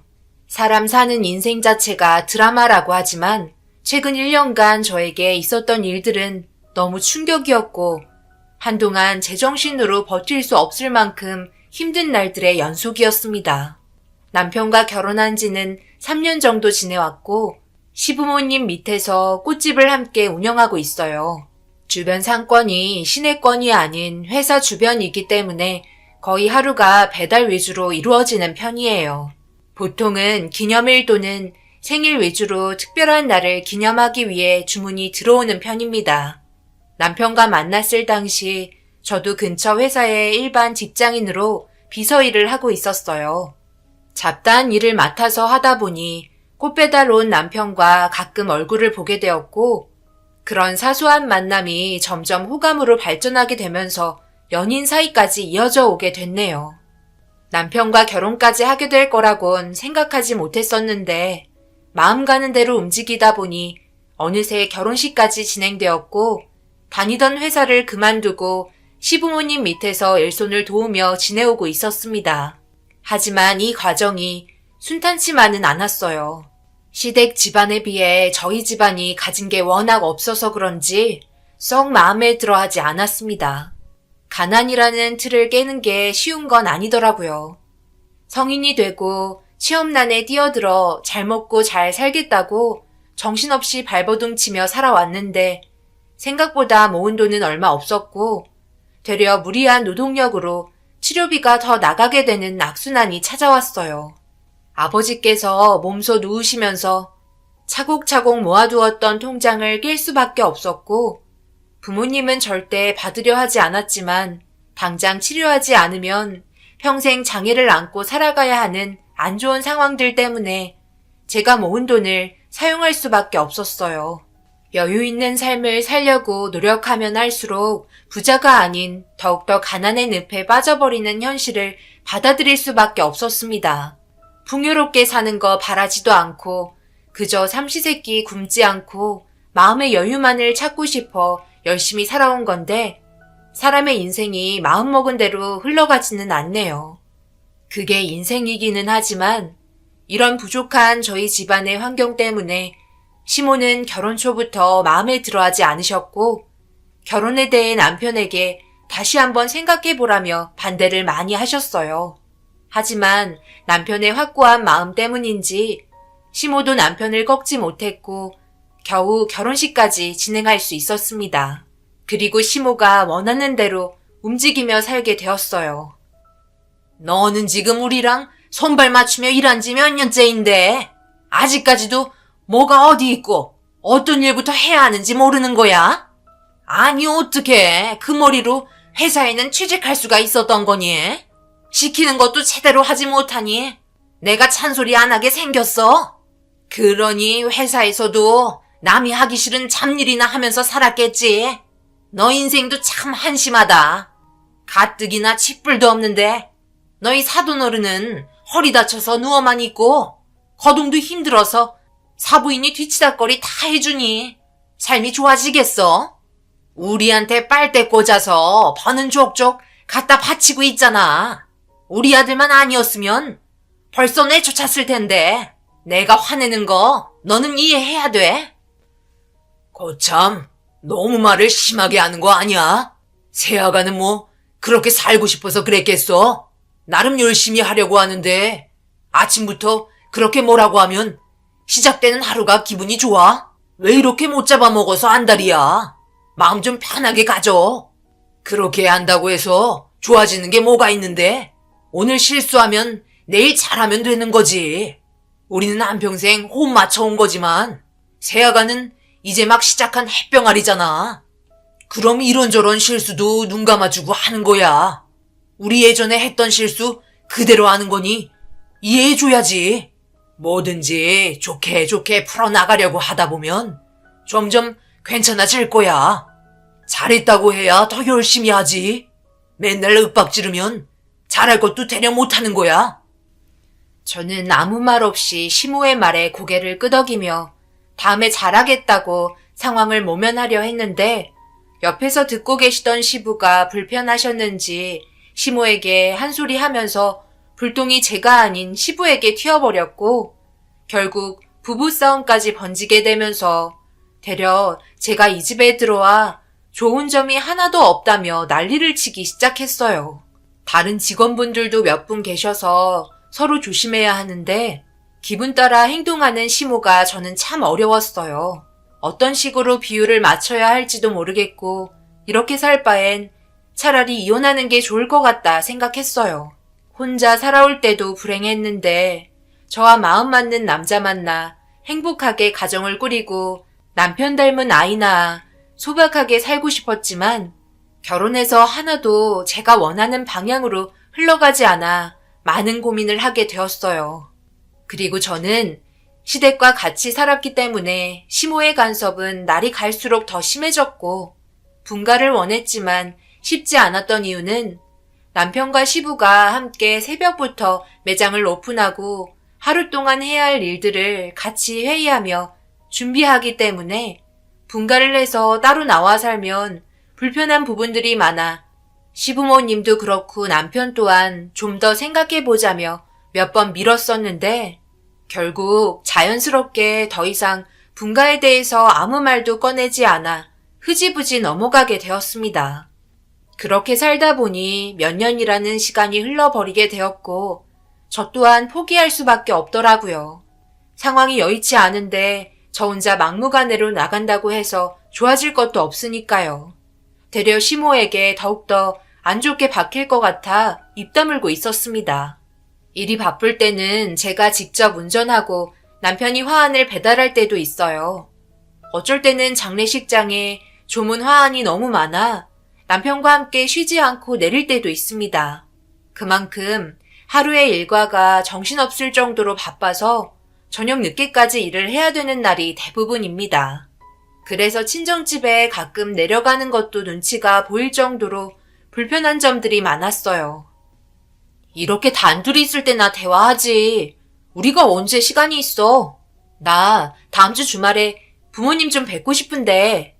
사람 사는 인생 자체가 드라마라고 하지만 최근 1년간 저에게 있었던 일들은 너무 충격이었고 한동안 제정신으로 버틸 수 없을 만큼 힘든 날들의 연속이었습니다. 남편과 결혼한 지는 3년 정도 지내왔고 시부모님 밑에서 꽃집을 함께 운영하고 있어요. 주변 상권이 시내권이 아닌 회사 주변이기 때문에 거의 하루가 배달 위주로 이루어지는 편이에요. 보통은 기념일 또는 생일 위주로 특별한 날을 기념하기 위해 주문이 들어오는 편입니다. 남편과 만났을 당시 저도 근처 회사의 일반 직장인으로 비서 일을 하고 있었어요. 잡다한 일을 맡아서 하다 보니 꽃 배달 온 남편과 가끔 얼굴을 보게 되었고 그런 사소한 만남이 점점 호감으로 발전하게 되면서 연인 사이까지 이어져 오게 됐네요. 남편과 결혼까지 하게 될 거라곤 생각하지 못했었는데 마음 가는 대로 움직이다 보니 어느새 결혼식까지 진행되었고 다니던 회사를 그만두고 시부모님 밑에서 일손을 도우며 지내오고 있었습니다. 하지만 이 과정이 순탄치만은 않았어요. 시댁 집안에 비해 저희 집안이 가진 게 워낙 없어서 그런지 썩 마음에 들어 하지 않았습니다. 가난이라는 틀을 깨는 게 쉬운 건 아니더라고요. 성인이 되고 취업난에 뛰어들어 잘 먹고 잘 살겠다고 정신없이 발버둥 치며 살아왔는데 생각보다 모은 돈은 얼마 없었고 되려 무리한 노동력으로 치료비가 더 나가게 되는 악순환이 찾아왔어요. 아버지께서 몸소 누우시면서 차곡차곡 모아두었던 통장을 깰 수밖에 없었고 부모님은 절대 받으려 하지 않았지만 당장 치료하지 않으면 평생 장애를 안고 살아가야 하는 안 좋은 상황들 때문에 제가 모은 돈을 사용할 수밖에 없었어요. 여유 있는 삶을 살려고 노력하면 할수록 부자가 아닌 더욱더 가난의 늪에 빠져버리는 현실을 받아들일 수밖에 없었습니다. 풍요롭게 사는 거 바라지도 않고 그저 삼시세끼 굶지 않고 마음의 여유만을 찾고 싶어 열심히 살아온 건데 사람의 인생이 마음먹은 대로 흘러가지는 않네요. 그게 인생이기는 하지만 이런 부족한 저희 집안의 환경 때문에 시모는 결혼 초부터 마음에 들어하지 않으셨고 결혼에 대해 남편에게 다시 한번 생각해보라며 반대를 많이 하셨어요. 하지만 남편의 확고한 마음 때문인지 시모도 남편을 꺾지 못했고 겨우 결혼식까지 진행할 수 있었습니다. 그리고 시모가 원하는 대로 움직이며 살게 되었어요. 너는 지금 우리랑 손발 맞추며 일한 지 몇 년째인데 아직까지도 뭐가 어디 있고 어떤 일부터 해야 하는지 모르는 거야? 아니 어떡해. 그 머리로 회사에는 취직할 수가 있었던 거니? 시키는 것도 제대로 하지 못하니 내가 찬소리 안 하게 생겼어? 그러니 회사에서도 남이 하기 싫은 잡일이나 하면서 살았겠지. 너 인생도 참 한심하다. 가뜩이나 칫불도 없는데 너희 사돈어른은 허리 다쳐서 누워만 있고 거동도 힘들어서 사부인이 뒤치다거리 다 해주니 삶이 좋아지겠어? 우리한테 빨대 꽂아서 버는 족족 갖다 바치고 있잖아. 우리 아들만 아니었으면 벌써 내쫓았을 텐데 내가 화내는 거 너는 이해해야 돼. 거참 너무 말을 심하게 하는 거 아니야? 새아가는 뭐 그렇게 살고 싶어서 그랬겠어? 나름 열심히 하려고 하는데 아침부터 그렇게 뭐라고 하면 시작되는 하루가 기분이 좋아? 왜 이렇게 못 잡아먹어서 안달이야? 마음 좀 편하게 가져. 그렇게 한다고 해서 좋아지는 게 뭐가 있는데 오늘 실수하면 내일 잘하면 되는 거지. 우리는 한평생 호흡 맞춰온 거지만 새아가는 이제 막 시작한 햇병아리잖아. 그럼 이런저런 실수도 눈 감아주고 하는 거야. 우리 예전에 했던 실수 그대로 하는 거니 이해해줘야지. 뭐든지 좋게 좋게 풀어나가려고 하다 보면 점점 괜찮아질 거야. 잘했다고 해야 더 열심히 하지. 맨날 윽박지르면 잘할 것도 되려 못하는 거야. 저는 아무 말 없이 시모의 말에 고개를 끄덕이며 다음에 잘하겠다고 상황을 모면하려 했는데 옆에서 듣고 계시던 시부가 불편하셨는지 시모에게 한 소리 하면서 불똥이 제가 아닌 시부에게 튀어버렸고 결국 부부싸움까지 번지게 되면서 되려 제가 이 집에 들어와 좋은 점이 하나도 없다며 난리를 치기 시작했어요. 다른 직원분들도 몇 분 계셔서 서로 조심해야 하는데 기분 따라 행동하는 시모가 저는 참 어려웠어요. 어떤 식으로 비율을 맞춰야 할지도 모르겠고 이렇게 살 바엔 차라리 이혼하는 게 좋을 것 같다 생각했어요. 혼자 살아올 때도 불행했는데 저와 마음 맞는 남자 만나 행복하게 가정을 꾸리고 남편 닮은 아이 낳아 소박하게 살고 싶었지만 결혼해서 하나도 제가 원하는 방향으로 흘러가지 않아 많은 고민을 하게 되었어요. 그리고 저는 시댁과 같이 살았기 때문에 시모의 간섭은 날이 갈수록 더 심해졌고 분가를 원했지만 쉽지 않았던 이유는 남편과 시부가 함께 새벽부터 매장을 오픈하고 하루 동안 해야 할 일들을 같이 회의하며 준비하기 때문에 분가를 해서 따로 나와 살면 불편한 부분들이 많아 시부모님도 그렇고 남편 또한 좀 더 생각해보자며 몇 번 미뤘었는데 결국 자연스럽게 더 이상 분가에 대해서 아무 말도 꺼내지 않아 흐지부지 넘어가게 되었습니다. 그렇게 살다 보니 몇 년이라는 시간이 흘러버리게 되었고 저 또한 포기할 수밖에 없더라고요. 상황이 여의치 않은데 저 혼자 막무가내로 나간다고 해서 좋아질 것도 없으니까요. 되려 시모에게 더욱더 안 좋게 박힐 것 같아 입 다물고 있었습니다. 일이 바쁠 때는 제가 직접 운전하고 남편이 화환을 배달할 때도 있어요. 어쩔 때는 장례식장에 조문 화환이 너무 많아 남편과 함께 쉬지 않고 내릴 때도 있습니다. 그만큼 하루의 일과가 정신없을 정도로 바빠서 저녁 늦게까지 일을 해야 되는 날이 대부분입니다. 그래서 친정집에 가끔 내려가는 것도 눈치가 보일 정도로 불편한 점들이 많았어요. 이렇게 단둘이 있을 때나 대화하지. 우리가 언제 시간이 있어? 나 다음 주 주말에 부모님 좀 뵙고 싶은데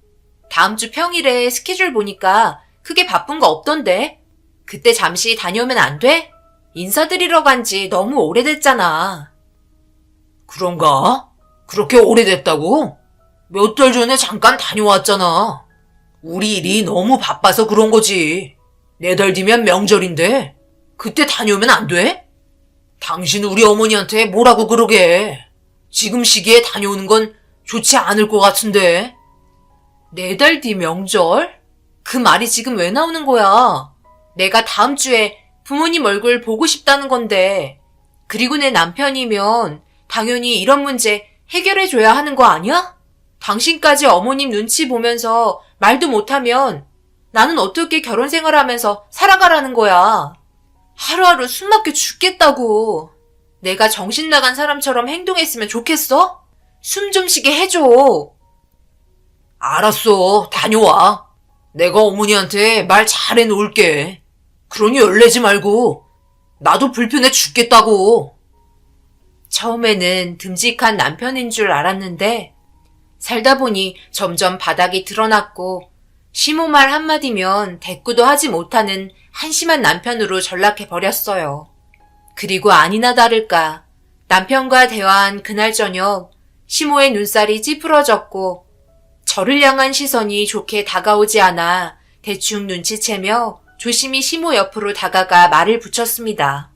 다음 주 평일에 스케줄 보니까 크게 바쁜 거 없던데? 그때 잠시 다녀오면 안 돼? 인사드리러 간 지 너무 오래됐잖아. 그런가? 그렇게 오래됐다고? 몇 달 전에 잠깐 다녀왔잖아. 우리 일이 너무 바빠서 그런 거지. 4달 뒤면 명절인데 그때 다녀오면 안 돼? 당신 우리 어머니한테 뭐라고 그러게. 지금 시기에 다녀오는 건 좋지 않을 것 같은데. 4달 뒤 명절? 그 말이 지금 왜 나오는 거야? 내가 다음 주에 부모님 얼굴 보고 싶다는 건데. 그리고 내 남편이면 당연히 이런 문제 해결해줘야 하는 거 아니야? 당신까지 어머님 눈치 보면서 말도 못하면 나는 어떻게 결혼 생활하면서 살아가라는 거야. 하루하루 숨 막혀 죽겠다고. 내가 정신 나간 사람처럼 행동했으면 좋겠어? 숨 좀 쉬게 해줘. 알았어, 다녀와. 내가 어머니한테 말 잘해 놓을게. 그러니 열내지 말고. 나도 불편해 죽겠다고. 처음에는 듬직한 남편인 줄 알았는데 살다 보니 점점 바닥이 드러났고 시모 말 한마디면 대꾸도 하지 못하는 한심한 남편으로 전락해버렸어요. 그리고 아니나 다를까 남편과 대화한 그날 저녁 시모의 눈살이 찌푸러졌고 저를 향한 시선이 좋게 다가오지 않아 대충 눈치채며 조심히 시모 옆으로 다가가 말을 붙였습니다.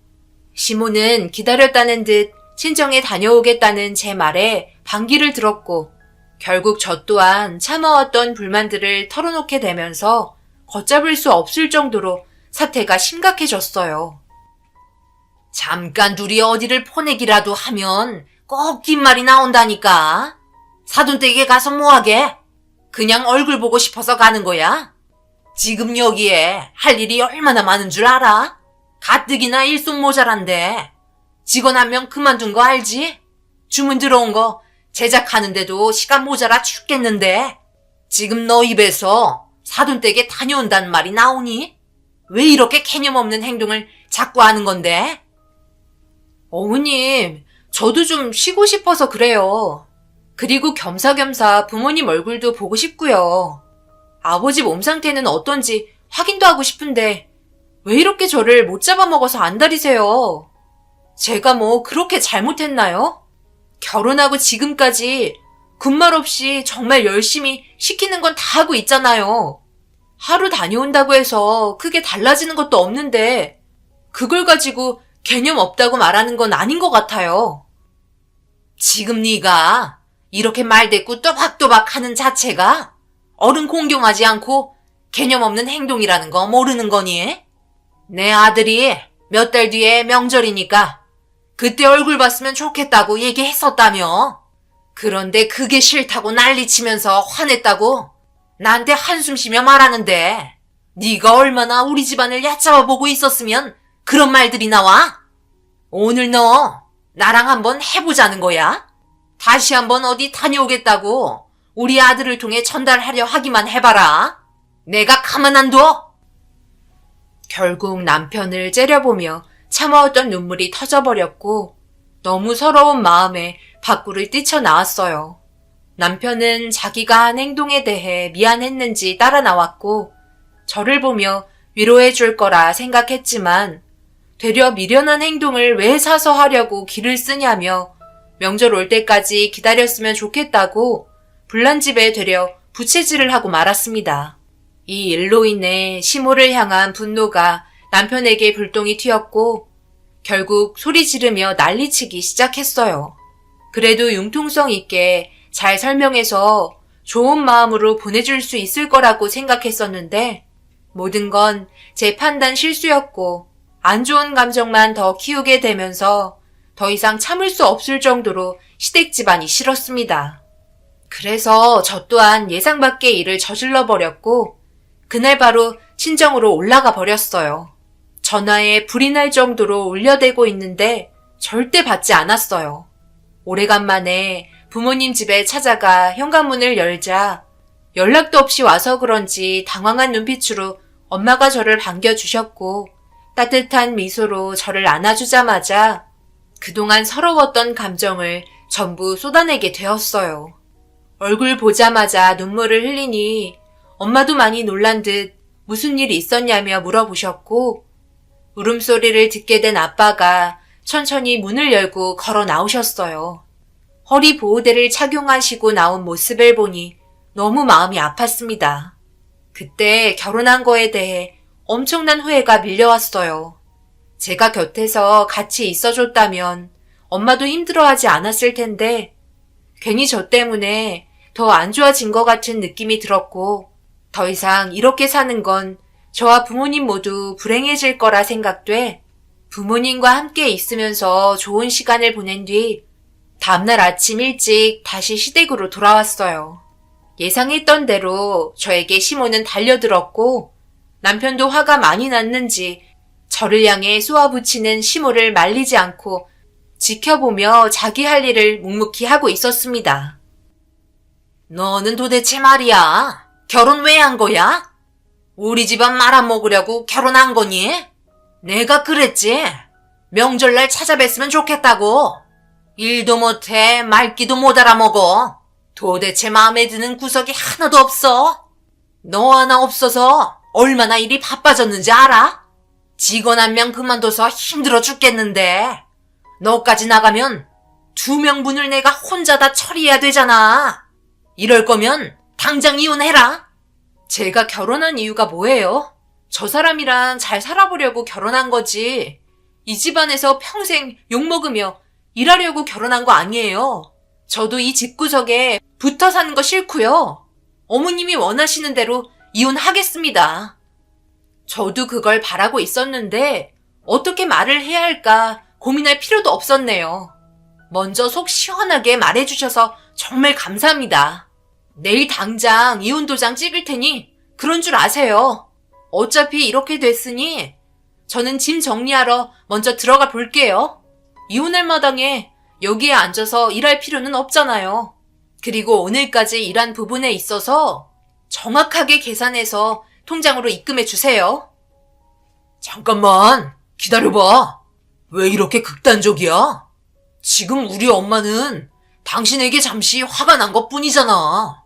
시모는 기다렸다는 듯 친정에 다녀오겠다는 제 말에 반기를 들었고 결국 저 또한 참아왔던 불만들을 털어놓게 되면서 걷잡을 수 없을 정도로 사태가 심각해졌어요. 잠깐 둘이 어디를 포내기라도 하면 꼭 긴 말이 나온다니까. 사돈댁에 가서 뭐하게? 그냥 얼굴 보고 싶어서 가는 거야? 지금 여기에 할 일이 얼마나 많은 줄 알아? 가뜩이나 일손 모자란데. 직원 1명 그만둔 거 알지? 주문 들어온 거 제작하는데도 시간 모자라 죽겠는데. 지금 너 입에서 사돈댁에 다녀온다는 말이 나오니? 왜 이렇게 개념 없는 행동을 자꾸 하는 건데? 어머님, 저도 좀 쉬고 싶어서 그래요. 그리고 겸사겸사 부모님 얼굴도 보고 싶고요. 아버지 몸 상태는 어떤지 확인도 하고 싶은데 왜 이렇게 저를 못 잡아먹어서 안달이세요? 제가 뭐 그렇게 잘못했나요? 결혼하고 지금까지 군말 없이 정말 열심히 시키는 건 다 하고 있잖아요. 하루 다녀온다고 해서 크게 달라지는 것도 없는데 그걸 가지고 개념 없다고 말하는 건 아닌 것 같아요. 지금 네가 이렇게 말대꾸 또박또박 하는 자체가 어른 공경하지 않고 개념 없는 행동이라는 거 모르는 거니? 내 아들이 몇 달 뒤에 명절이니까 그때 얼굴 봤으면 좋겠다고 얘기했었다며. 그런데 그게 싫다고 난리치면서 화냈다고 나한테 한숨 쉬며 말하는데 네가 얼마나 우리 집안을 얕잡아 보고 있었으면 그런 말들이 나와? 오늘 너 나랑 한번 해보자는 거야? 다시 한번 어디 다녀오겠다고 우리 아들을 통해 전달하려 하기만 해봐라. 내가 가만 안 둬. 결국 남편을 째려보며 참아왔던 눈물이 터져버렸고 너무 서러운 마음에 밖으로 뛰쳐나왔어요. 남편은 자기가 한 행동에 대해 미안했는지 따라 나왔고 저를 보며 위로해 줄 거라 생각했지만 되려 미련한 행동을 왜 사서 하려고 기를 쓰냐며 명절 올 때까지 기다렸으면 좋겠다고 불난 집에 되려 부채질을 하고 말았습니다. 이 일로 인해 시모를 향한 분노가 남편에게 불똥이 튀었고 결국 소리 지르며 난리치기 시작했어요. 그래도 융통성 있게 잘 설명해서 좋은 마음으로 보내줄 수 있을 거라고 생각했었는데 모든 건 제 판단 실수였고 안 좋은 감정만 더 키우게 되면서 더 이상 참을 수 없을 정도로 시댁 집안이 싫었습니다. 그래서 저 또한 예상 밖의 일을 저질러 버렸고 그날 바로 친정으로 올라가 버렸어요. 전화에 불이 날 정도로 울려대고 있는데 절대 받지 않았어요. 오래간만에 부모님 집에 찾아가 현관문을 열자 연락도 없이 와서 그런지 당황한 눈빛으로 엄마가 저를 반겨주셨고 따뜻한 미소로 저를 안아주자마자 그동안 서러웠던 감정을 전부 쏟아내게 되었어요. 얼굴 보자마자 눈물을 흘리니 엄마도 많이 놀란 듯 무슨 일이 있었냐며 물어보셨고 울음소리를 듣게 된 아빠가 천천히 문을 열고 걸어 나오셨어요. 허리 보호대를 착용하시고 나온 모습을 보니 너무 마음이 아팠습니다. 그때 결혼한 거에 대해 엄청난 후회가 밀려왔어요. 제가 곁에서 같이 있어줬다면 엄마도 힘들어하지 않았을 텐데 괜히 저 때문에 더 안 좋아진 것 같은 느낌이 들었고 더 이상 이렇게 사는 건 저와 부모님 모두 불행해질 거라 생각돼 부모님과 함께 있으면서 좋은 시간을 보낸 뒤 다음날 아침 일찍 다시 시댁으로 돌아왔어요. 예상했던 대로 저에게 시모는 달려들었고 남편도 화가 많이 났는지 저를 향해 쏘아붙이는 시모를 말리지 않고 지켜보며 자기 할 일을 묵묵히 하고 있었습니다. 너는 도대체 말이야, 결혼 왜 한 거야? 우리 집안 말아먹으려고 결혼한 거니? 내가 그랬지. 명절날 찾아뵀으면 좋겠다고. 일도 못해 말귀도 못 알아먹어. 도대체 마음에 드는 구석이 하나도 없어. 너 하나 없어서 얼마나 일이 바빠졌는지 알아? 직원 한 명 그만둬서 힘들어 죽겠는데 너까지 나가면 2명분을 내가 혼자 다 처리해야 되잖아. 이럴 거면 당장 이혼해라. 제가 결혼한 이유가 뭐예요? 저 사람이랑 잘 살아보려고 결혼한 거지. 이 집안에서 평생 욕먹으며 일하려고 결혼한 거 아니에요. 저도 이 집구석에 붙어 사는 거 싫고요. 어머님이 원하시는 대로 이혼하겠습니다. 저도 그걸 바라고 있었는데 어떻게 말을 해야 할까 고민할 필요도 없었네요. 먼저 속 시원하게 말해주셔서 정말 감사합니다. 내일 당장 이혼 도장 찍을 테니 그런 줄 아세요. 어차피 이렇게 됐으니 저는 짐 정리하러 먼저 들어가 볼게요. 이혼할 마당에 여기에 앉아서 일할 필요는 없잖아요. 그리고 오늘까지 일한 부분에 있어서 정확하게 계산해서 통장으로 입금해 주세요. 잠깐만, 기다려봐. 왜 이렇게 극단적이야? 지금 우리 엄마는 당신에게 잠시 화가 난 것뿐이잖아.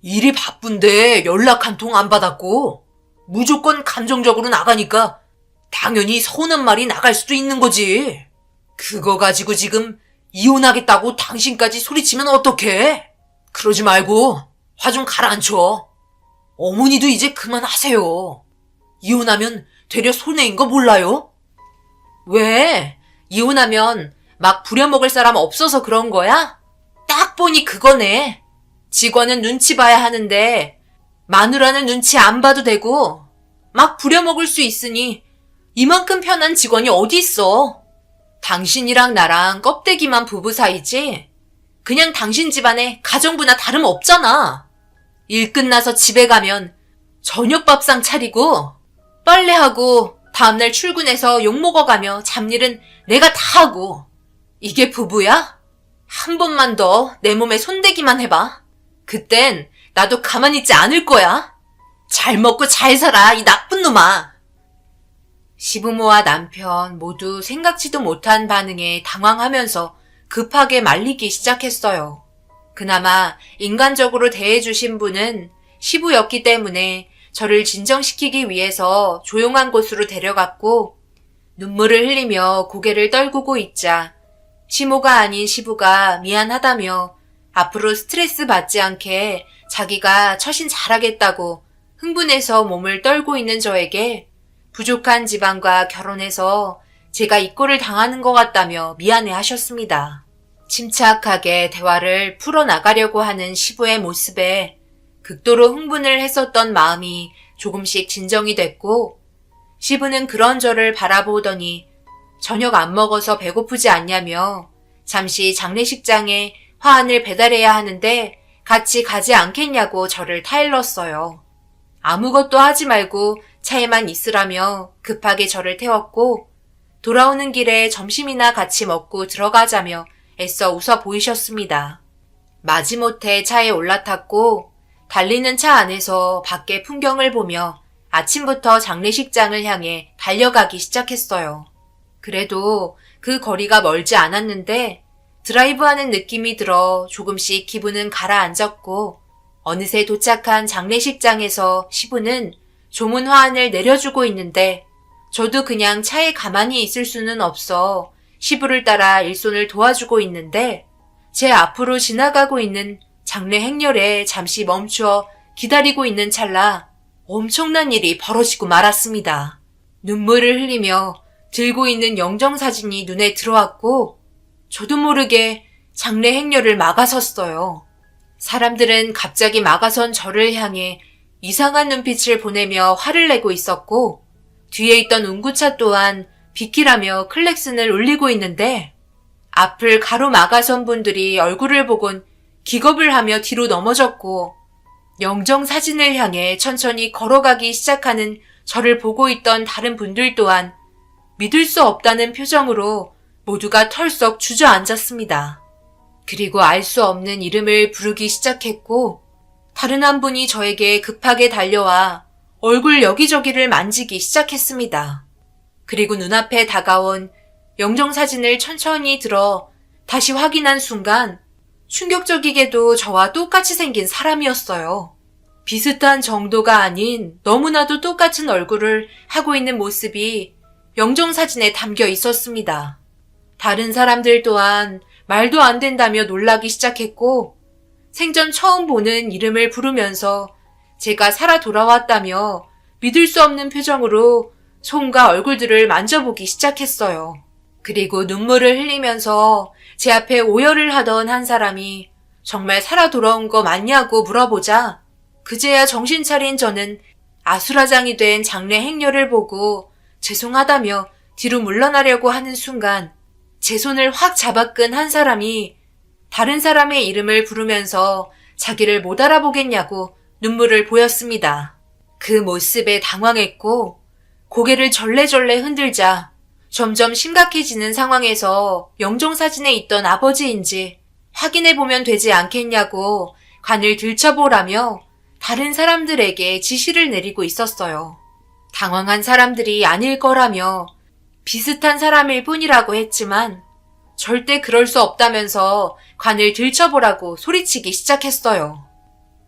일이 바쁜데 연락 한 통 안 받았고 무조건 감정적으로 나가니까 당연히 서운한 말이 나갈 수도 있는 거지. 그거 가지고 지금 이혼하겠다고 당신까지 소리치면 어떡해? 그러지 말고 화 좀 가라앉혀. 어머니도 이제 그만하세요. 이혼하면 되려 손해인 거 몰라요? 왜? 이혼하면 막 부려먹을 사람 없어서 그런 거야? 딱 보니 그거네. 직원은 눈치 봐야 하는데 마누라는 눈치 안 봐도 되고 막 부려먹을 수 있으니 이만큼 편한 직원이 어디 있어? 당신이랑 나랑 껍데기만 부부 사이지? 그냥 당신 집안에 가정부나 다름없잖아. 일 끝나서 집에 가면 저녁 밥상 차리고 빨래하고 다음날 출근해서 욕먹어가며 잡일은 내가 다 하고. 이게 부부야? 한 번만 더 내 몸에 손대기만 해봐. 그땐 나도 가만히 있지 않을 거야. 잘 먹고 잘 살아, 이 나쁜 놈아. 시부모와 남편 모두 생각지도 못한 반응에 당황하면서 급하게 말리기 시작했어요. 그나마 인간적으로 대해주신 분은 시부였기 때문에 저를 진정시키기 위해서 조용한 곳으로 데려갔고 눈물을 흘리며 고개를 떨구고 있자 시모가 아닌 시부가 미안하다며 앞으로 스트레스 받지 않게 자기가 처신 잘하겠다고 흥분해서 몸을 떨고 있는 저에게 부족한 집안과 결혼해서 제가 이 꼴을 당하는 것 같다며 미안해 하셨습니다. 침착하게 대화를 풀어나가려고 하는 시부의 모습에 극도로 흥분을 했었던 마음이 조금씩 진정이 됐고, 시부는 그런 저를 바라보더니 저녁 안 먹어서 배고프지 않냐며 잠시 장례식장에 화환을 배달해야 하는데 같이 가지 않겠냐고 저를 타일렀어요. 아무것도 하지 말고 차에만 있으라며 급하게 저를 태웠고, 돌아오는 길에 점심이나 같이 먹고 들어가자며 애써 웃어 보이셨습니다. 마지못해 차에 올라탔고 달리는 차 안에서 밖의 풍경을 보며 아침부터 장례식장을 향해 달려가기 시작했어요. 그래도 그 거리가 멀지 않았는데 드라이브하는 느낌이 들어 조금씩 기분은 가라앉았고, 어느새 도착한 장례식장에서 시부는 조문 화환을 내려주고 있는데 저도 그냥 차에 가만히 있을 수는 없어 시부를 따라 일손을 도와주고 있는데, 제 앞으로 지나가고 있는 장례 행렬에 잠시 멈추어 기다리고 있는 찰나 엄청난 일이 벌어지고 말았습니다. 눈물을 흘리며 들고 있는 영정사진이 눈에 들어왔고, 저도 모르게 장례 행렬을 막아섰어요. 사람들은 갑자기 막아선 저를 향해 이상한 눈빛을 보내며 화를 내고 있었고, 뒤에 있던 운구차 또한 비키라며 클렉슨을 울리고 있는데, 앞을 가로막아선 분들이 얼굴을 보곤 기겁을 하며 뒤로 넘어졌고, 영정사진을 향해 천천히 걸어가기 시작하는 저를 보고 있던 다른 분들 또한 믿을 수 없다는 표정으로 모두가 털썩 주저앉았습니다. 그리고 알 수 없는 이름을 부르기 시작했고, 다른 한 분이 저에게 급하게 달려와 얼굴 여기저기를 만지기 시작했습니다. 그리고 눈앞에 다가온 영정사진을 천천히 들어 다시 확인한 순간 충격적이게도 저와 똑같이 생긴 사람이었어요. 비슷한 정도가 아닌 너무나도 똑같은 얼굴을 하고 있는 모습이 영정사진에 담겨 있었습니다. 다른 사람들 또한 말도 안 된다며 놀라기 시작했고, 생전 처음 보는 이름을 부르면서 제가 살아 돌아왔다며 믿을 수 없는 표정으로 손과 얼굴들을 만져보기 시작했어요. 그리고 눈물을 흘리면서 제 앞에 오열을 하던 한 사람이 정말 살아 돌아온 거 맞냐고 물어보자 그제야 정신 차린 저는 아수라장이 된 장례 행렬을 보고 죄송하다며 뒤로 물러나려고 하는 순간 제 손을 확 잡아끈 한 사람이 다른 사람의 이름을 부르면서 자기를 못 알아보겠냐고 눈물을 보였습니다. 그 모습에 당황했고 고개를 절레절레 흔들자 점점 심각해지는 상황에서 영정사진에 있던 아버지인지 확인해보면 되지 않겠냐고 관을 들춰보라며 다른 사람들에게 지시를 내리고 있었어요. 당황한 사람들이 아닐 거라며 비슷한 사람일 뿐이라고 했지만 절대 그럴 수 없다면서 관을 들춰보라고 소리치기 시작했어요.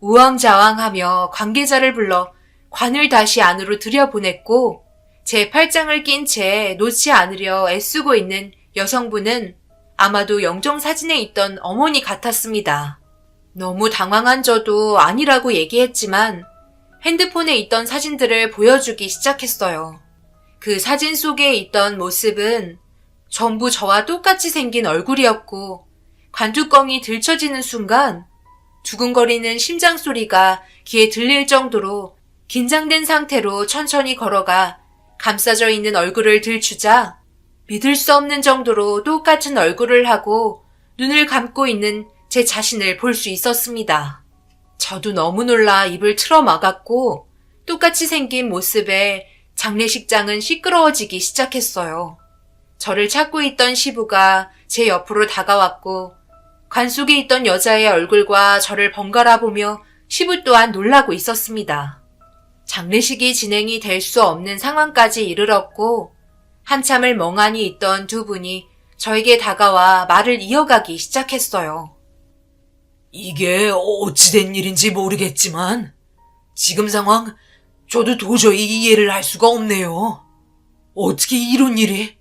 우왕좌왕하며 관계자를 불러 관을 다시 안으로 들여보냈고 제 팔짱을 낀 채 놓지 않으려 애쓰고 있는 여성분은 아마도 영정사진에 있던 어머니 같았습니다. 너무 당황한 저도 아니라고 얘기했지만 핸드폰에 있던 사진들을 보여주기 시작했어요. 그 사진 속에 있던 모습은 전부 저와 똑같이 생긴 얼굴이었고 관뚜껑이 들춰지는 순간 두근거리는 심장 소리가 귀에 들릴 정도로 긴장된 상태로 천천히 걸어가 감싸져 있는 얼굴을 들추자 믿을 수 없는 정도로 똑같은 얼굴을 하고 눈을 감고 있는 제 자신을 볼 수 있었습니다. 저도 너무 놀라 입을 틀어 막았고 똑같이 생긴 모습에 장례식장은 시끄러워지기 시작했어요. 저를 찾고 있던 시부가 제 옆으로 다가왔고 관 속에 있던 여자의 얼굴과 저를 번갈아 보며 시부 또한 놀라고 있었습니다. 장례식이 진행이 될 수 없는 상황까지 이르렀고 한참을 멍하니 있던 두 분이 저에게 다가와 말을 이어가기 시작했어요. 이게 어찌된 일인지 모르겠지만 지금 상황 저도 도저히 이해를 할 수가 없네요. 어떻게 이런 일이?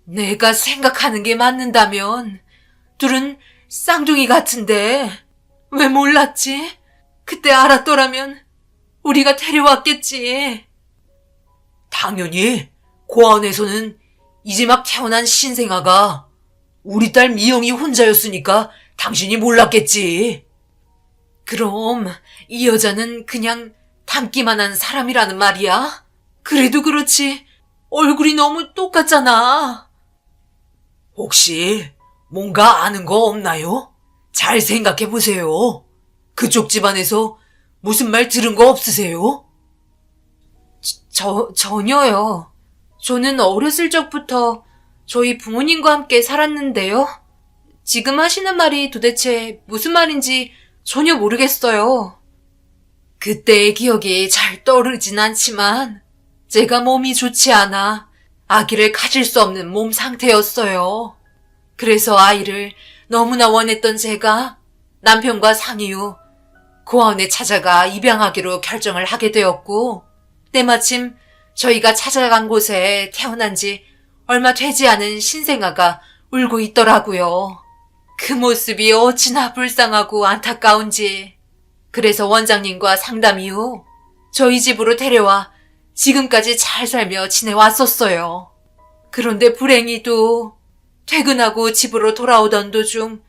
내가 생각하는 게 맞는다면 둘은 쌍둥이 같은데 왜 몰랐지? 그때 알았더라면 우리가 데려왔겠지. 당연히 고아원에서는 이제 막 태어난 신생아가 우리 딸 미영이 혼자였으니까 당신이 몰랐겠지. 그럼 이 여자는 그냥 닮기만 한 사람이라는 말이야? 그래도 그렇지 얼굴이 너무 똑같잖아. 혹시 뭔가 아는 거 없나요? 잘 생각해 보세요. 그쪽 집안에서 무슨 말 들은 거 없으세요? 전혀요. 저는 어렸을 적부터 저희 부모님과 함께 살았는데요. 지금 하시는 말이 도대체 무슨 말인지 전혀 모르겠어요. 그때의 기억이 잘 떠오르진 않지만 제가 몸이 좋지 않아 아기를 가질 수 없는 몸 상태였어요. 그래서 아이를 너무나 원했던 제가 남편과 상의 후 고아원에 찾아가 입양하기로 결정을 하게 되었고 때마침 저희가 찾아간 곳에 태어난 지 얼마 되지 않은 신생아가 울고 있더라고요. 그 모습이 어찌나 불쌍하고 안타까운지. 그래서 원장님과 상담 이후 저희 집으로 데려와 지금까지 잘 살며 지내왔었어요. 그런데 불행히도 퇴근하고 집으로 돌아오던 도중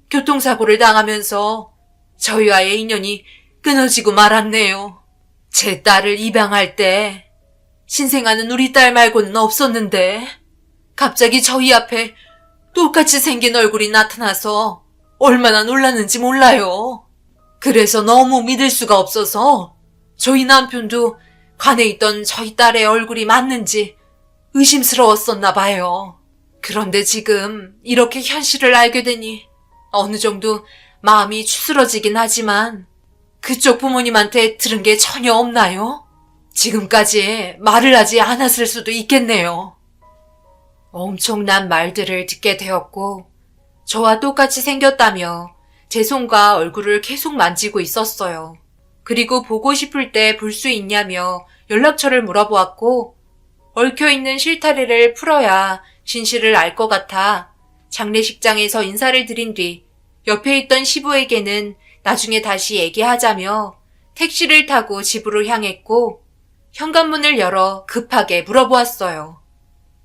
교통사고를 당하면서 저희와의 인연이 끊어지고 말았네요. 제 딸을 입양할 때 신생아는 우리 딸 말고는 없었는데 갑자기 저희 앞에 똑같이 생긴 얼굴이 나타나서 얼마나 놀랐는지 몰라요. 그래서 너무 믿을 수가 없어서 저희 남편도 관에 있던 저희 딸의 얼굴이 맞는지 의심스러웠었나 봐요. 그런데 지금 이렇게 현실을 알게 되니 어느 정도 마음이 추스러지긴 하지만 그쪽 부모님한테 들은 게 전혀 없나요? 지금까지 말을 하지 않았을 수도 있겠네요. 엄청난 말들을 듣게 되었고 저와 똑같이 생겼다며 제 손과 얼굴을 계속 만지고 있었어요. 그리고 보고 싶을 때 볼 수 있냐며 연락처를 물어보았고 얽혀있는 실타래를 풀어야 진실을 알 것 같아 장례식장에서 인사를 드린 뒤 옆에 있던 시부에게는 나중에 다시 얘기하자며 택시를 타고 집으로 향했고 현관문을 열어 급하게 물어보았어요.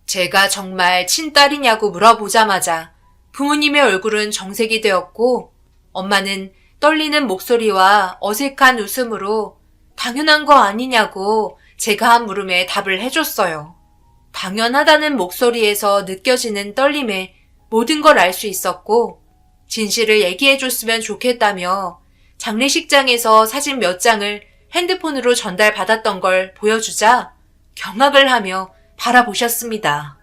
제가 정말 친딸이냐고 물어보자마자 부모님의 얼굴은 정색이 되었고 엄마는 떨리는 목소리와 어색한 웃음으로 당연한 거 아니냐고 제가 한 물음에 답을 해줬어요. 당연하다는 목소리에서 느껴지는 떨림에 모든 걸 알 수 있었고 진실을 얘기해줬으면 좋겠다며 장례식장에서 사진 몇 장을 핸드폰으로 전달받았던 걸 보여주자 경악을 하며 바라보셨습니다.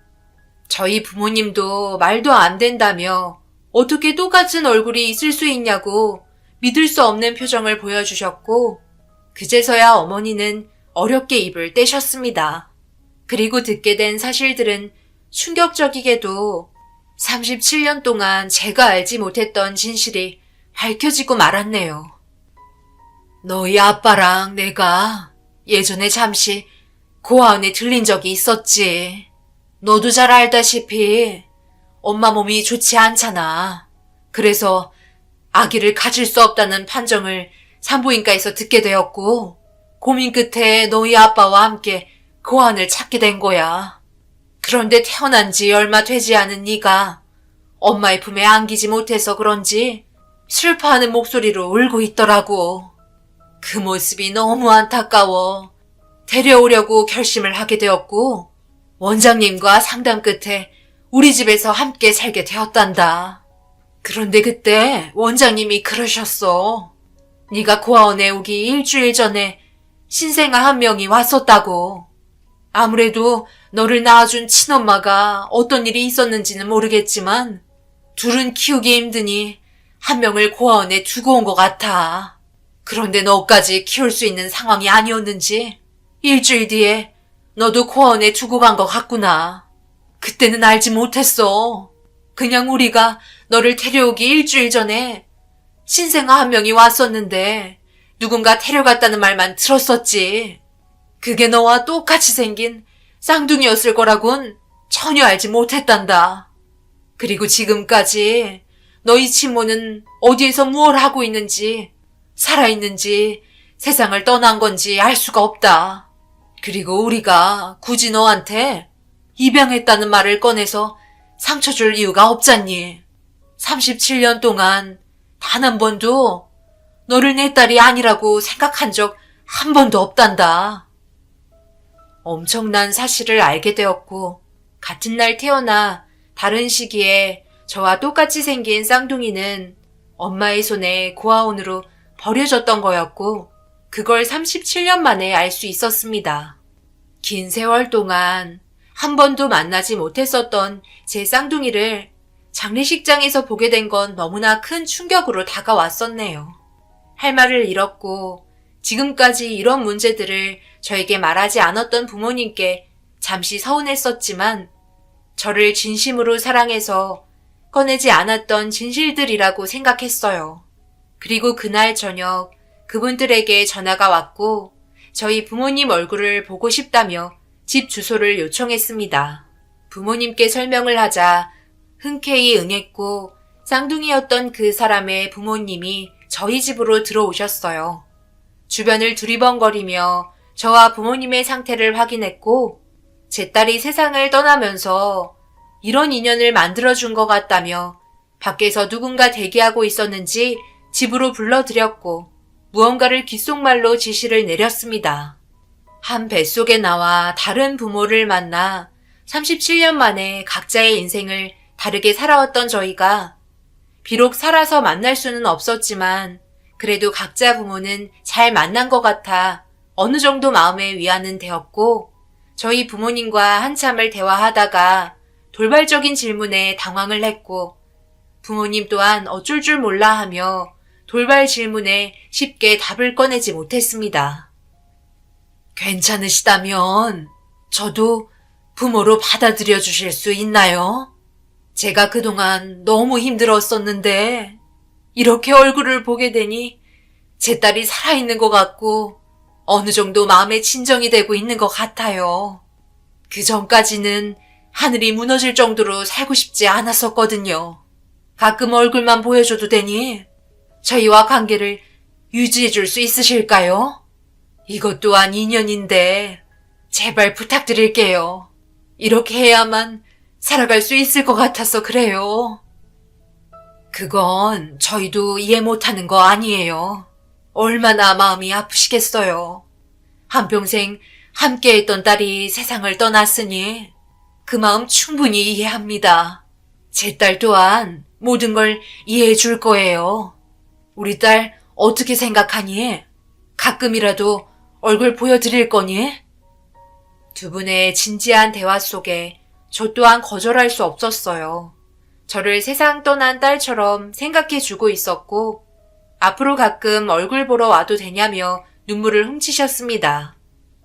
저희 부모님도 말도 안 된다며 어떻게 똑같은 얼굴이 있을 수 있냐고 믿을 수 없는 표정을 보여주셨고 그제서야 어머니는 어렵게 입을 떼셨습니다. 그리고 듣게 된 사실들은 충격적이게도 37년 동안 제가 알지 못했던 진실이 밝혀지고 말았네요. 너희 아빠랑 내가 예전에 잠시 고아원에 들린 적이 있었지. 너도 잘 알다시피 엄마 몸이 좋지 않잖아. 그래서 아기를 가질 수 없다는 판정을 산부인과에서 듣게 되었고 고민 끝에 너희 아빠와 함께 고아원을 찾게 된 거야. 그런데 태어난 지 얼마 되지 않은 네가 엄마의 품에 안기지 못해서 그런지 슬퍼하는 목소리로 울고 있더라고. 그 모습이 너무 안타까워 데려오려고 결심을 하게 되었고 원장님과 상담 끝에 우리 집에서 함께 살게 되었단다. 그런데 그때 원장님이 그러셨어. 네가 고아원에 오기 일주일 전에 신생아 한 명이 왔었다고. 아무래도 너를 낳아준 친엄마가 어떤 일이 있었는지는 모르겠지만 둘은 키우기 힘드니 한 명을 고아원에 두고 온 것 같아. 그런데 너까지 키울 수 있는 상황이 아니었는지 일주일 뒤에 너도 고아원에 두고 간 것 같구나. 그때는 알지 못했어. 그냥 우리가 너를 데려오기 일주일 전에 신생아 한 명이 왔었는데 누군가 데려갔다는 말만 들었었지. 그게 너와 똑같이 생긴 쌍둥이였을 거라곤 전혀 알지 못했단다. 그리고 지금까지 너희 친모는 어디에서 무얼 하고 있는지, 살아있는지, 세상을 떠난 건지 알 수가 없다. 그리고 우리가 굳이 너한테 입양했다는 말을 꺼내서 상처 줄 이유가 없잖니. 37년 동안 단 한 번도 너를 내 딸이 아니라고 생각한 적 한 번도 없단다. 엄청난 사실을 알게 되었고, 같은 날 태어나 다른 시기에 저와 똑같이 생긴 쌍둥이는 엄마의 손에 고아원으로 버려졌던 거였고, 그걸 37년 만에 알 수 있었습니다. 긴 세월 동안 한 번도 만나지 못했었던 제 쌍둥이를 장례식장에서 보게 된 건 너무나 큰 충격으로 다가왔었네요. 할 말을 잃었고 지금까지 이런 문제들을 저에게 말하지 않았던 부모님께 잠시 서운했었지만 저를 진심으로 사랑해서 꺼내지 않았던 진실들이라고 생각했어요. 그리고 그날 저녁 그분들에게 전화가 왔고 저희 부모님 얼굴을 보고 싶다며 집 주소를 요청했습니다. 부모님께 설명을 하자 흔쾌히 응했고 쌍둥이였던 그 사람의 부모님이 저희 집으로 들어오셨어요. 주변을 두리번거리며 저와 부모님의 상태를 확인했고 제 딸이 세상을 떠나면서 이런 인연을 만들어준 것 같다며 밖에서 누군가 대기하고 있었는지 집으로 불러들였고 무언가를 귓속말로 지시를 내렸습니다. 한 뱃속에 나와 다른 부모를 만나 37년 만에 각자의 인생을 다르게 살아왔던 저희가 비록 살아서 만날 수는 없었지만 그래도 각자 부모는 잘 만난 것 같아 어느 정도 마음의 위안은 되었고 저희 부모님과 한참을 대화하다가 돌발적인 질문에 당황을 했고 부모님 또한 어쩔 줄 몰라 하며 돌발 질문에 쉽게 답을 꺼내지 못했습니다. 괜찮으시다면 저도 부모로 받아들여 주실 수 있나요? 제가 그동안 너무 힘들었었는데 이렇게 얼굴을 보게 되니 제 딸이 살아있는 것 같고 어느 정도 마음에 진정이 되고 있는 것 같아요. 그 전까지는 하늘이 무너질 정도로 살고 싶지 않았었거든요. 가끔 얼굴만 보여줘도 되니 저희와 관계를 유지해 줄 수 있으실까요? 이것 또한 인연인데 제발 부탁드릴게요. 이렇게 해야만 살아갈 수 있을 것 같아서 그래요. 그건 저희도 이해 못하는 거 아니에요. 얼마나 마음이 아프시겠어요. 한평생 함께했던 딸이 세상을 떠났으니 그 마음 충분히 이해합니다. 제 딸 또한 모든 걸 이해해 줄 거예요. 우리 딸 어떻게 생각하니? 가끔이라도 얼굴 보여드릴 거니? 두 분의 진지한 대화 속에 저 또한 거절할 수 없었어요. 저를 세상 떠난 딸처럼 생각해주고 있었고 앞으로 가끔 얼굴 보러 와도 되냐며 눈물을 훔치셨습니다.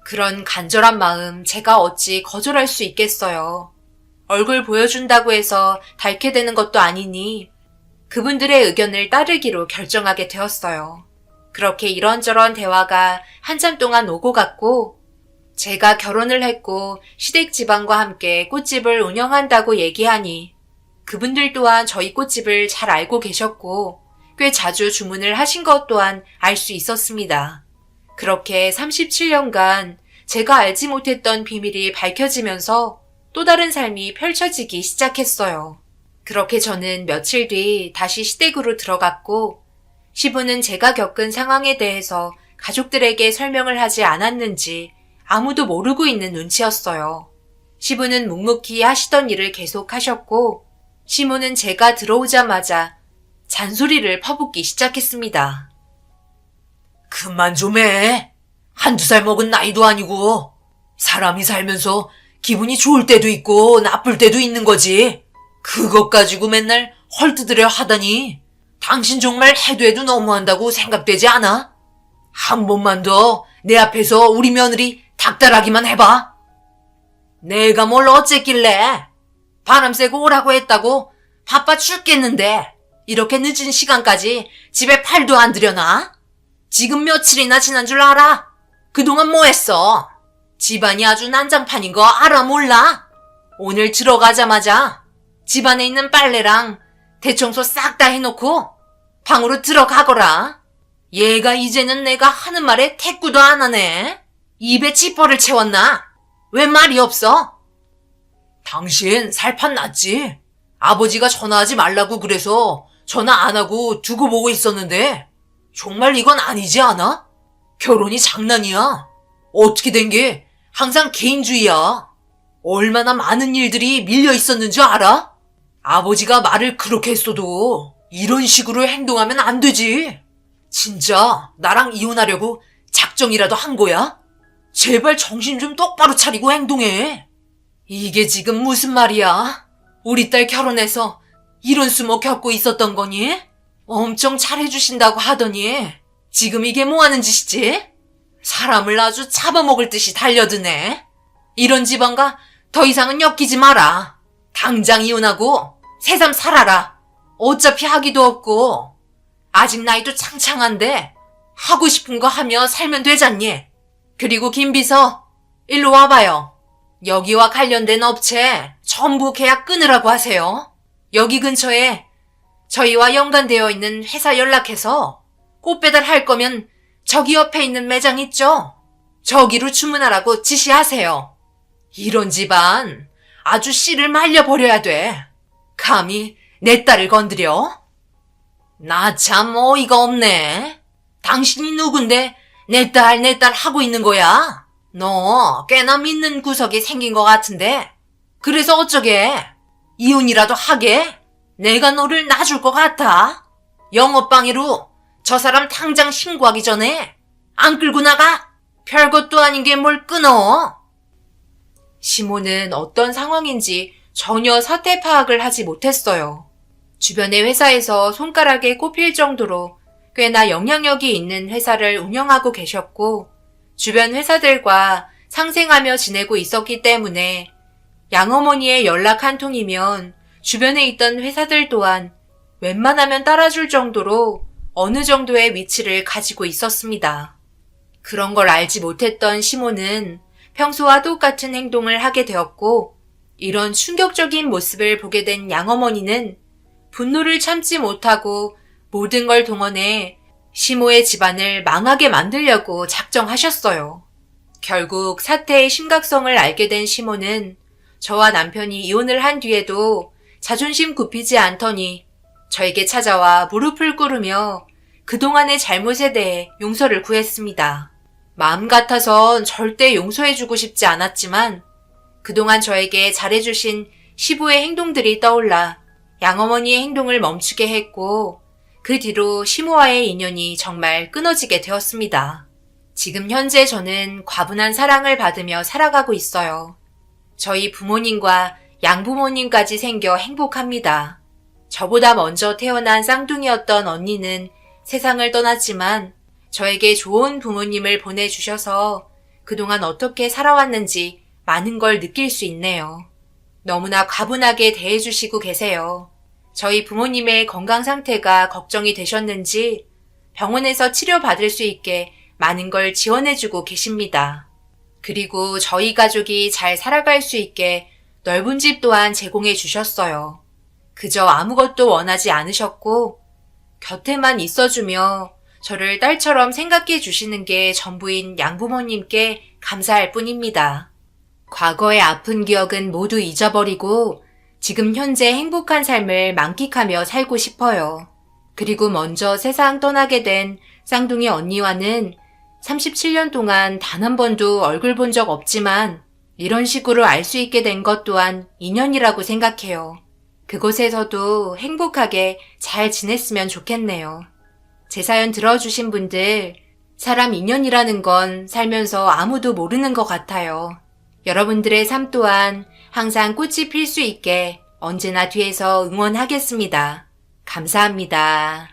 그런 간절한 마음 제가 어찌 거절할 수 있겠어요. 얼굴 보여준다고 해서 닳게 되는 것도 아니니 그분들의 의견을 따르기로 결정하게 되었어요. 그렇게 이런저런 대화가 한참 동안 오고 갔고 제가 결혼을 했고 시댁 집안과 함께 꽃집을 운영한다고 얘기하니 그분들 또한 저희 꽃집을 잘 알고 계셨고 꽤 자주 주문을 하신 것 또한 알 수 있었습니다. 그렇게 37년간 제가 알지 못했던 비밀이 밝혀지면서 또 다른 삶이 펼쳐지기 시작했어요. 그렇게 저는 며칠 뒤 다시 시댁으로 들어갔고 시부는 제가 겪은 상황에 대해서 가족들에게 설명을 하지 않았는지 아무도 모르고 있는 눈치였어요. 시부는 묵묵히 하시던 일을 계속 하셨고 시모는 제가 들어오자마자 잔소리를 퍼붓기 시작했습니다. 그만 좀 해. 한두 살 먹은 나이도 아니고 사람이 살면서 기분이 좋을 때도 있고 나쁠 때도 있는 거지. 그것 가지고 맨날 헐뜯으려 하다니 당신 정말 해도 해도 너무한다고 생각되지 않아? 한 번만 더 내 앞에서 우리 며느리 닥달하기만 해봐. 내가 뭘 어쨌길래 바람 쐬고 오라고 했다고 바빠 죽겠는데 이렇게 늦은 시간까지 집에 팔도 안 들여놔? 지금 며칠이나 지난 줄 알아? 그동안 뭐 했어? 집안이 아주 난장판인 거 알아 몰라? 오늘 들어가자마자 집안에 있는 빨래랑 대청소 싹 다 해놓고 방으로 들어가거라. 얘가 이제는 내가 하는 말에 대꾸도 안 하네. 입에 지퍼를 채웠나? 왜 말이 없어? 당신 살판 났지? 아버지가 전화하지 말라고 그래서 전화 안 하고 두고 보고 있었는데 정말 이건 아니지 않아? 결혼이 장난이야. 어떻게 된 게 항상 개인주의야. 얼마나 많은 일들이 밀려 있었는 줄 알아? 아버지가 말을 그렇게 했어도 이런 식으로 행동하면 안 되지. 진짜 나랑 이혼하려고 작정이라도 한 거야? 제발 정신 좀 똑바로 차리고 행동해. 이게 지금 무슨 말이야? 우리 딸 결혼해서 이런 수모 겪고 있었던 거니? 엄청 잘해주신다고 하더니 지금 이게 뭐 하는 짓이지? 사람을 아주 잡아먹을 듯이 달려드네. 이런 집안과 더 이상은 엮이지 마라. 당장 이혼하고 새삼 살아라. 어차피 하기도 없고 아직 나이도 창창한데 하고 싶은 거 하며 살면 되잖니. 그리고 김 비서 일로 와봐요. 여기와 관련된 업체 전부 계약 끊으라고 하세요. 여기 근처에 저희와 연관되어 있는 회사 연락해서 꽃 배달할 거면 저기 옆에 있는 매장 있죠? 저기로 주문하라고 지시하세요. 이런 집안 아주 씨를 말려버려야 돼. 감히 내 딸을 건드려? 나 참 어이가 없네. 당신이 누군데 내 딸 하고 있는 거야? 너 꽤나 믿는 구석이 생긴 것 같은데 그래서 어쩌게? 이혼이라도 하게? 내가 너를 놔줄 것 같아? 영업방해로 저 사람 당장 신고하기 전에 안 끌고 나가? 별것도 아닌 게 뭘 끊어? 시모는 어떤 상황인지 전혀 사태 파악을 하지 못했어요. 주변의 회사에서 손가락에 꼽힐 정도로 꽤나 영향력이 있는 회사를 운영하고 계셨고 주변 회사들과 상생하며 지내고 있었기 때문에 양어머니의 연락 한 통이면 주변에 있던 회사들 또한 웬만하면 따라줄 정도로 어느 정도의 위치를 가지고 있었습니다. 그런 걸 알지 못했던 시모는 평소와 똑같은 행동을 하게 되었고 이런 충격적인 모습을 보게 된 양어머니는 분노를 참지 못하고 모든 걸 동원해 시모의 집안을 망하게 만들려고 작정하셨어요. 결국 사태의 심각성을 알게 된 시모는 저와 남편이 이혼을 한 뒤에도 자존심 굽히지 않더니 저에게 찾아와 무릎을 꿇으며 그동안의 잘못에 대해 용서를 구했습니다. 마음 같아선 절대 용서해주고 싶지 않았지만 그동안 저에게 잘해주신 시부의 행동들이 떠올라 양어머니의 행동을 멈추게 했고 그 뒤로 시모와의 인연이 정말 끊어지게 되었습니다. 지금 현재 저는 과분한 사랑을 받으며 살아가고 있어요. 저희 부모님과 양부모님까지 생겨 행복합니다. 저보다 먼저 태어난 쌍둥이였던 언니는 세상을 떠났지만 저에게 좋은 부모님을 보내주셔서 그동안 어떻게 살아왔는지 많은 걸 느낄 수 있네요. 너무나 과분하게 대해주시고 계세요. 저희 부모님의 건강 상태가 걱정이 되셨는지 병원에서 치료받을 수 있게 많은 걸 지원해주고 계십니다. 그리고 저희 가족이 잘 살아갈 수 있게 넓은 집 또한 제공해 주셨어요. 그저 아무것도 원하지 않으셨고 곁에만 있어주며 저를 딸처럼 생각해 주시는 게 전부인 양부모님께 감사할 뿐입니다. 과거의 아픈 기억은 모두 잊어버리고 지금 현재 행복한 삶을 만끽하며 살고 싶어요. 그리고 먼저 세상 떠나게 된 쌍둥이 언니와는 37년 동안 단 한 번도 얼굴 본 적 없지만 이런 식으로 알 수 있게 된 것 또한 인연이라고 생각해요. 그곳에서도 행복하게 잘 지냈으면 좋겠네요. 제 사연 들어주신 분들, 사람 인연이라는 건 살면서 아무도 모르는 것 같아요. 여러분들의 삶 또한 항상 꽃이 필 수 있게 언제나 뒤에서 응원하겠습니다. 감사합니다.